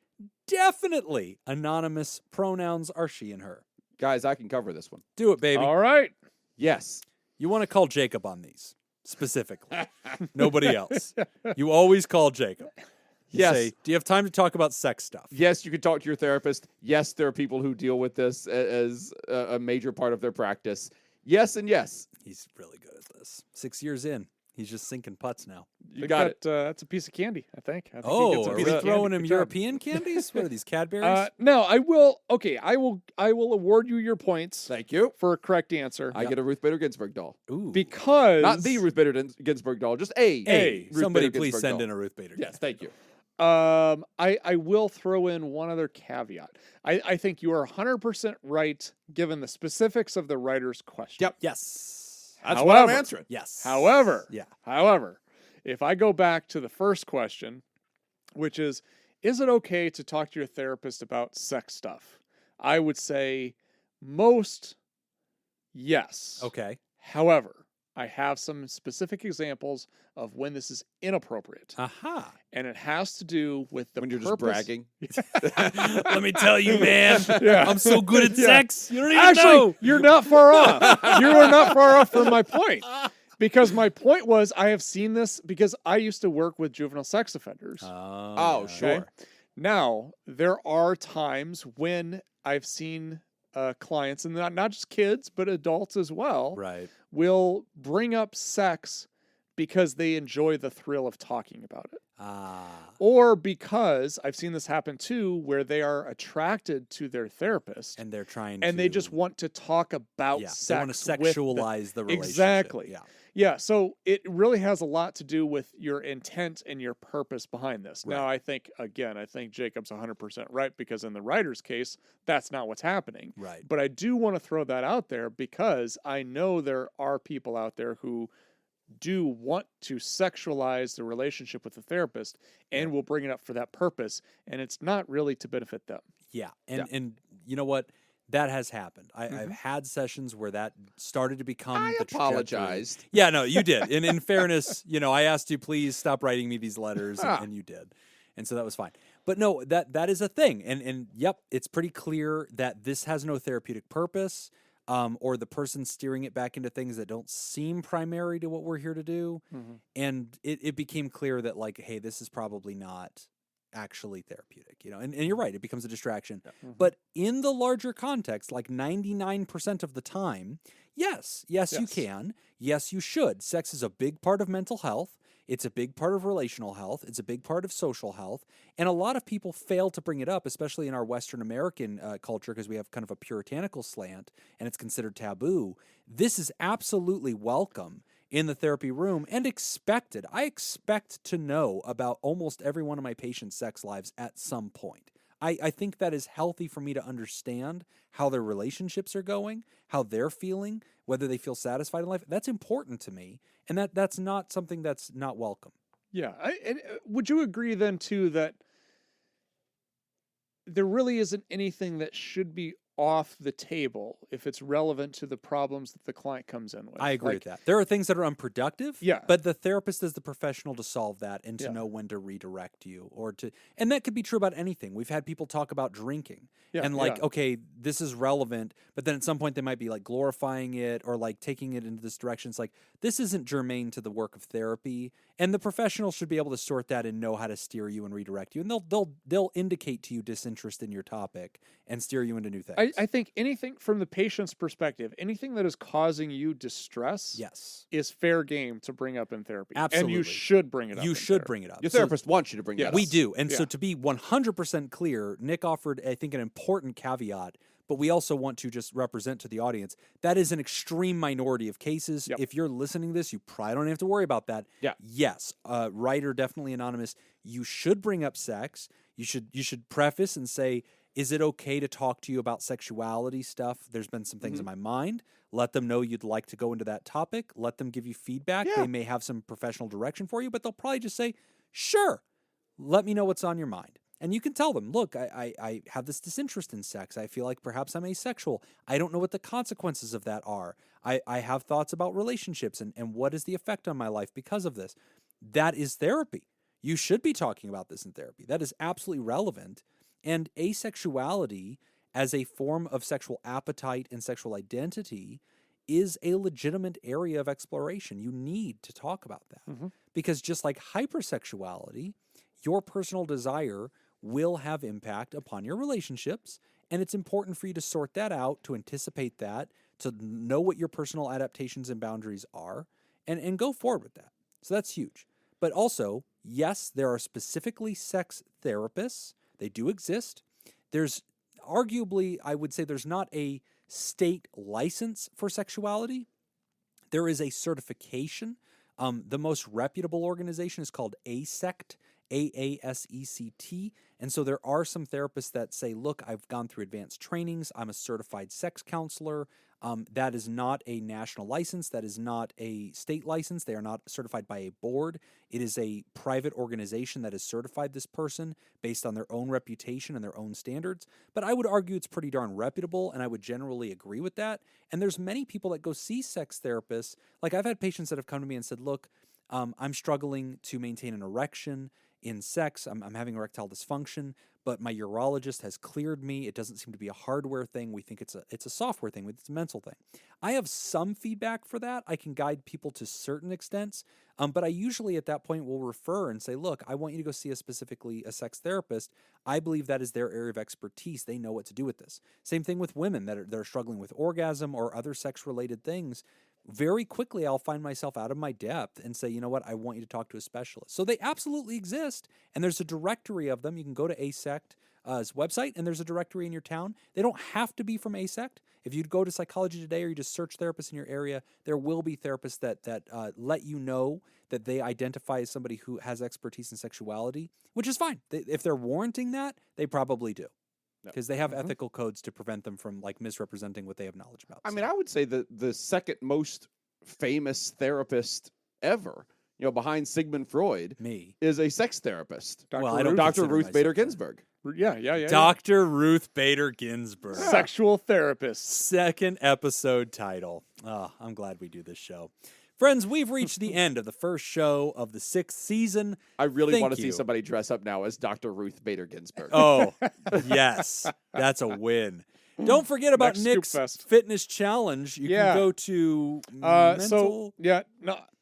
definitely anonymous. Pronouns are she and her. Guys, I can cover this one. Do it, baby. All right. Yes. You want to call Jacob on these, specifically. Nobody else. You always call Jacob. You Yes. say, do you have time to talk about sex stuff? Yes, you can talk to your therapist. Yes, there are people who deal with this as a major part of their practice. Yes and yes. He's really good at this. 6 years in, he's just sinking putts now. You got it. That's a piece of candy, I think. I think he Oh, gets a are piece we of throwing candy. him Good job. European candies? What are these, Cadbury's? No, I will. Okay, I will award you your points Thank you. for a correct answer. I get a Ruth Bader Ginsburg doll. Ooh. Because Not the Ruth Bader Ginsburg doll, just a Hey, Ruth somebody Bader please Ginsburg send doll. in a Ruth Bader. Yes, thank you. I will throw in one other caveat. I think you are 100% right given the specifics of the writer's question. Yep. Yes. That's what I'm However- answering. Yes. However, Yeah. if I go back to the first question, which is it okay to talk to your therapist about sex stuff? I would say most yes. Okay. However, I have some specific examples of when this is inappropriate. Aha. And it has to do with the When you're purpose. just bragging. Let me tell you, man. Yeah. I'm so good at Yeah. sex. You don't even Actually, know. you're not far off. You are not far off from my point. Because my point was, I have seen this because I used to work with juvenile sex offenders. Oh, yeah. sure. Okay. Now, there are times when I've seen clients, and not just kids, but adults as well, Right. will bring up sex because they enjoy the thrill of talking about it. Ah. Or because I've seen this happen too, where they are attracted to their therapist And they're trying and to. they just want to talk about yeah, sex. they want to with sexualize the relationship. Exactly. Yeah. Yeah, so it really has a lot to do with your intent and your purpose behind this. Right. Now, I think Jacob's 100% right because in the writer's case, that's not what's happening. Right. But I do want to throw that out there because I know there are people out there who do want to sexualize the relationship with the therapist and will bring it up for that purpose, and it's not really to benefit them. Yeah. And you know what? That has happened. I've had sessions where that started to become I the trajectory. apologized. Yeah, no, you did. And in fairness, I asked you, please stop writing me these letters, and you did. And so that was fine. But no, that is a thing. And yep, it's pretty clear that this has no therapeutic purpose, or the person steering it back into things that don't seem primary to what we're here to do. And it became clear that, like, hey, this is probably not actually therapeutic, and you're right, it becomes a distraction. But in the larger context, like 99% of the time, yes, you can. Yes, you should. Sex is a big part of mental health. It's a big part of relational health. It's a big part of social health. And a lot of people fail to bring it up, especially in our Western American culture, because we have kind of a puritanical slant and it's considered taboo. This is absolutely welcome in the therapy room and expected. I expect to know about almost every one of my patients' sex lives at some point. I think that is healthy for me to understand how their relationships are going, how they're feeling, whether they feel satisfied in life. That's important to me, and that's not something that's not welcome. Yeah. Would you agree then, too, that there really isn't anything that should be off the table if it's relevant to the problems that the client comes in with. I agree with that. There are things that are unproductive, Yeah. but the therapist is the professional to solve that and to Yeah. know when to redirect you and that could be true about anything. We've had people talk about drinking and okay, this is relevant, but then at some point they might be like glorifying it or like taking it into this direction. It's like, this isn't germane to the work of therapy, and the professional should be able to sort that and know how to steer you and redirect you. And they'll indicate to you disinterest in your topic and steer you into new things. I think anything from the patient's perspective, anything that is causing you distress, yes, is fair game to bring up in therapy. Absolutely. And you should bring it up. You in should therapy. bring it up. Your So- therapist wants you to bring that up. We do. And so Yeah. to be 100% clear, Nick offered, I think, an important caveat, but we also want to just represent to the audience that is an extreme minority of cases. Yep. If you're listening to this, you probably don't have to worry about that. Yeah. Yes. Writer, definitely anonymous. You should bring up sex. You should preface and say, is it okay to talk to you about sexuality stuff? There's been some things in my mind. Let them know you'd like to go into that topic. Let them give you feedback. Yeah. They may have some professional direction for you, but they'll probably just say, sure, let me know what's on your mind. And you can tell them, look, I have this disinterest in sex. I feel like perhaps I'm asexual. I don't know what the consequences of that are. I have thoughts about relationships and what is the effect on my life because of this. That is therapy. You should be talking about this in therapy. That is absolutely relevant. And asexuality as a form of sexual appetite and sexual identity is a legitimate area of exploration. You need to talk about that. Because just like hypersexuality, your personal desire will have impact upon your relationships, and it's important for you to sort that out, to anticipate that, to know what your personal adaptations and boundaries are, and go forward with that. So that's huge. But also, yes, there are specifically sex therapists. They do exist. There's arguably, I would say there's not a state license for sexuality. There is a certification. The most reputable organization is called AASECT, AASECT. And so there are some therapists that say, look, I've gone through advanced trainings. I'm a certified sex counselor. That is not a national license. That is not a state license. They are not certified by a board. It is a private organization that has certified this person based on their own reputation and their own standards. But I would argue it's pretty darn reputable, and I would generally agree with that. And there's many people that go see sex therapists. Like I've had patients that have come to me and said, look, I'm struggling to maintain an erection in sex. I'm having erectile dysfunction, but my urologist has cleared me. It doesn't seem to be a hardware thing. We think it's a software thing. It's a mental thing. I have some feedback for that. I can guide people to certain extents, but I usually at that point will refer and say, look, I want you to go see specifically a sex therapist. I believe that is their area of expertise. They know what to do with this. Same thing with women that are struggling with orgasm or other sex-related things. Very quickly, I'll find myself out of my depth and say, you know what, I want you to talk to a specialist. So they absolutely exist, and there's a directory of them. You can go to AASECT's website, and there's a directory in your town. They don't have to be from AASECT. If you go to Psychology Today or you just search therapists in your area, there will be therapists that let you know that they identify as somebody who has expertise in sexuality, which is fine. If they're warranting that, they probably do. Because they have ethical codes to prevent them from like misrepresenting what they have knowledge about. I mean, I would say the second most famous therapist ever, behind Sigmund Freud, is a sex therapist. Dr. Ruth Bader Ginsburg. Yeah. Dr. Ruth Bader Ginsburg. Sexual therapist. Second episode title. Oh, I'm glad we do this show. Friends, we've reached the end of the first show of the 6th season. I really want to you. see somebody dress up now as Dr. Ruth Bader Ginsburg. Oh, yes. That's a win. Don't forget about Next Nick's Scoop Fest. fitness challenge. You can go to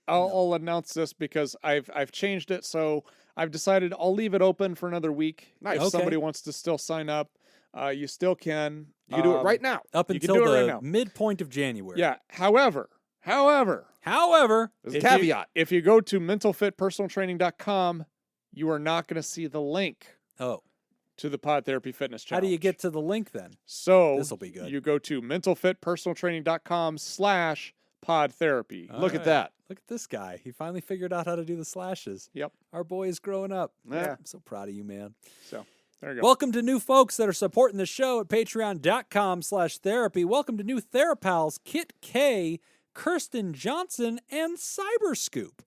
I'll announce this because I've changed it. So I've decided I'll leave it open for another week. Nice. If somebody wants to still sign up, you still can. You can do it right now. Up you until can do it right the now. midpoint of January. Yeah. However, there's a caveat. If you go to mentalfitpersonaltraining.com, you are not going to see the link to the Pod Therapy Fitness Challenge. How do you get to the link then? So this will be good. You go to mentalfitpersonaltraining.com/podtherapy. Look at that. Look at this guy. He finally figured out how to do the slashes. Yep. Our boy is growing up. Yeah. I'm so proud of you, man. So there you go. Welcome to new folks that are supporting the show at patreon.com/therapy. Welcome to new Therapals, Kit K, Kirsten Johnson, and Cyberscoop.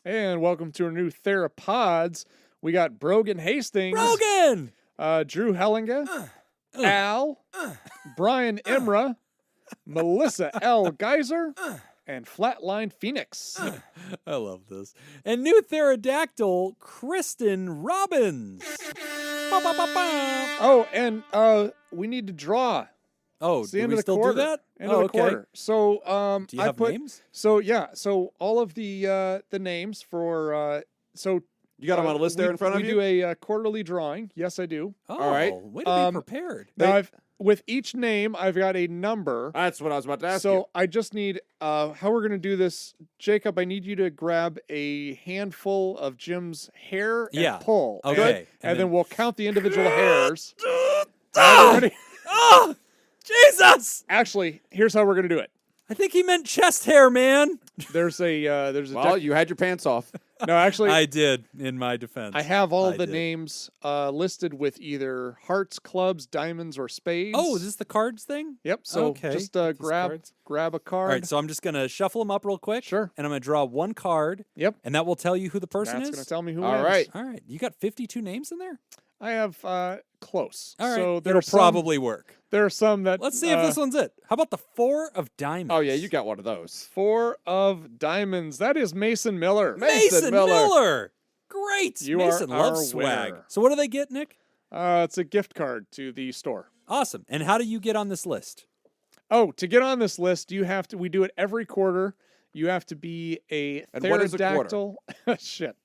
And welcome to our new Therapods. We got Brogan Hastings. Brogan! Drew Hellinga. Al, Brian Imra, Melissa L. Geyser, and Flatline Phoenix. I love this. And new Therodactyl, Kristen Robbins. Ba, ba, ba, ba. Oh, and we need to draw. Oh, It's the do end we of the still quarter. do that? End of the quarter. So Do you I have put names? so yeah. So all of the names for so You got them on a list there in front of you? We do a quarterly drawing. Yes, I do. Oh, All right. way to be prepared. Now with each name, I've got a number. That's what I was about to ask you. So I just need how we're going to do this. Jacob, I need you to grab a handful of Jim's hair and pull. Okay. Good? And then we'll count the individual hairs. Oh! Oh! Jesus! Actually, here's how we're going to do it. I think he meant chest hair, man. There's a Well, you had your pants off. no, actually, I did, in my defense. I have all the did. names listed with either hearts, clubs, diamonds, or spades. Oh, is this the cards thing? Yep. So Okay. just Get these grab cards. a card. All right, so I'm just going to shuffle them up real quick. Sure. And I'm going to draw one card. Yep. And that will tell you who the person That's is? going to tell me who All wins. right. All right. You got 52 names in there? I have close. All right. So it'll probably work. There are some that. Let's see if this one's it. How about the 4 of diamonds? Oh, yeah, you got one of those. 4 of diamonds. That is Mason Miller. Mason Miller. Great. You Mason are loves our swag. winner. So what do they get, Nick? It's a gift card to the store. Awesome. And how do you get on this list? Oh, to get on this list, you have to. We do it every quarter. You have to be a And what is a quarter? pterodactyl. Shit.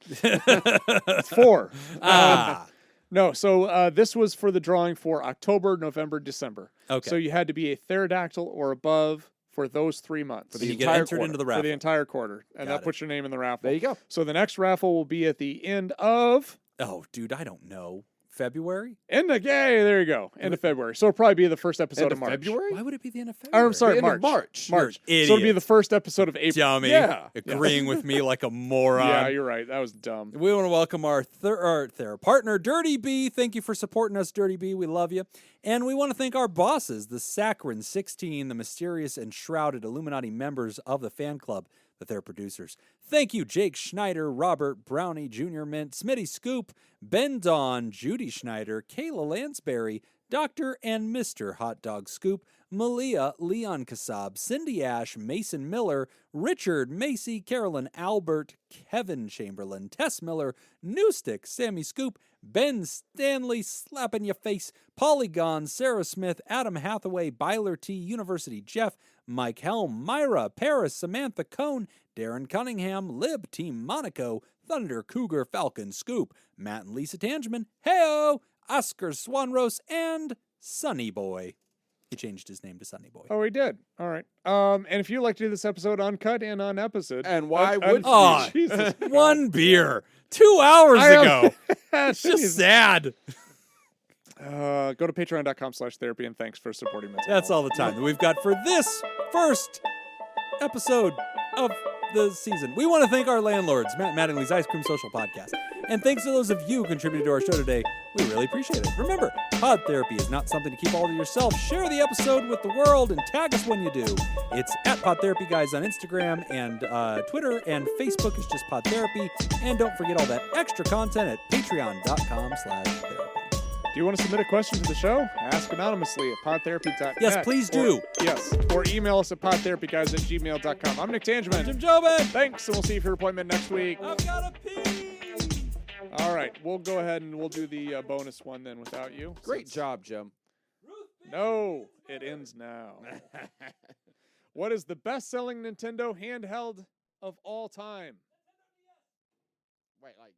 4. No, so this was for the drawing for October, November, December. Okay. So you had to be a pterodactyl or above for those 3 months. So you get entire entered quarter. into the For raffle. the entire quarter. And Got that it. puts your name in the raffle. There you go. So the next raffle will be at the end of Oh, dude, I don't know. February? yay, there you go. End of February. So it'll probably be the first episode End of of March. February? Why would it be the end of Or, February? I'm sorry, The end of March. March. You're an So it'll be idiot. the first episode of April. Dummy. Yeah. Agreeing with me like a moron. Yeah, you're right. That was dumb. We want to welcome our partner, Dirty B. Thank you for supporting us, Dirty B. We love you. And we want to thank our bosses, the Saccharin 16, the mysterious and shrouded Illuminati members of the fan club, that they're producers. Thank you, Jake Schneider, Robert Brownie, Junior Mint, Smitty Scoop, Ben Don, Judy Schneider, Kayla Lansbury, Dr. and Mr. Hot Dog Scoop, Malia, Leon Kassab, Cindy Ash, Mason Miller, Richard, Macy, Carolyn Albert, Kevin Chamberlain, Tess Miller, Newstick, Sammy Scoop, Ben Stanley, Slapping Your Face, Polygon, Sarah Smith, Adam Hathaway, Byler T, University Jeff, Mike Helm, Myra, Paris, Samantha Cohn, Darren Cunningham, Lib, Team Monaco, Thunder, Cougar, Falcon, Scoop, Matt and Lisa Tangeman, Heyo, Oscar Swanrose, and Sunny Boy. He changed his name to Sunny Boy. Oh, we did. All right. And if you'd like to do this episode uncut and on episode. And why would you? Oh, Jesus. one beer 2 hours ago. It's just sad. Go to patreon.com/therapy and thanks for supporting mental That's health. all the time that we've got for this first episode of the season. We want to thank our landlords, Matt Mattingly's Ice Cream Social Podcast. And thanks to those of you who contributed to our show today. We really appreciate it. Remember, pod therapy is not something to keep all to yourself. Share the episode with the world and tag us when you do. It's at PodTherapyGuys on Instagram and Twitter, and Facebook is just Pod Therapy. And don't forget all that extra content at patreon.com/therapy. Do you want to submit a question to the show? Ask anonymously at podtherapy.net. Yes, please do. Yes. Or email us at podtherapyguys@gmail.com. I'm Nick Tangeman. Jim Jobin! Thanks, and we'll see you for your appointment next week. I've got a pee! All right. We'll go ahead and we'll do the bonus one then without you. Great job, Jim. No, it ends now. What is the best-selling Nintendo handheld of all time? Wait, like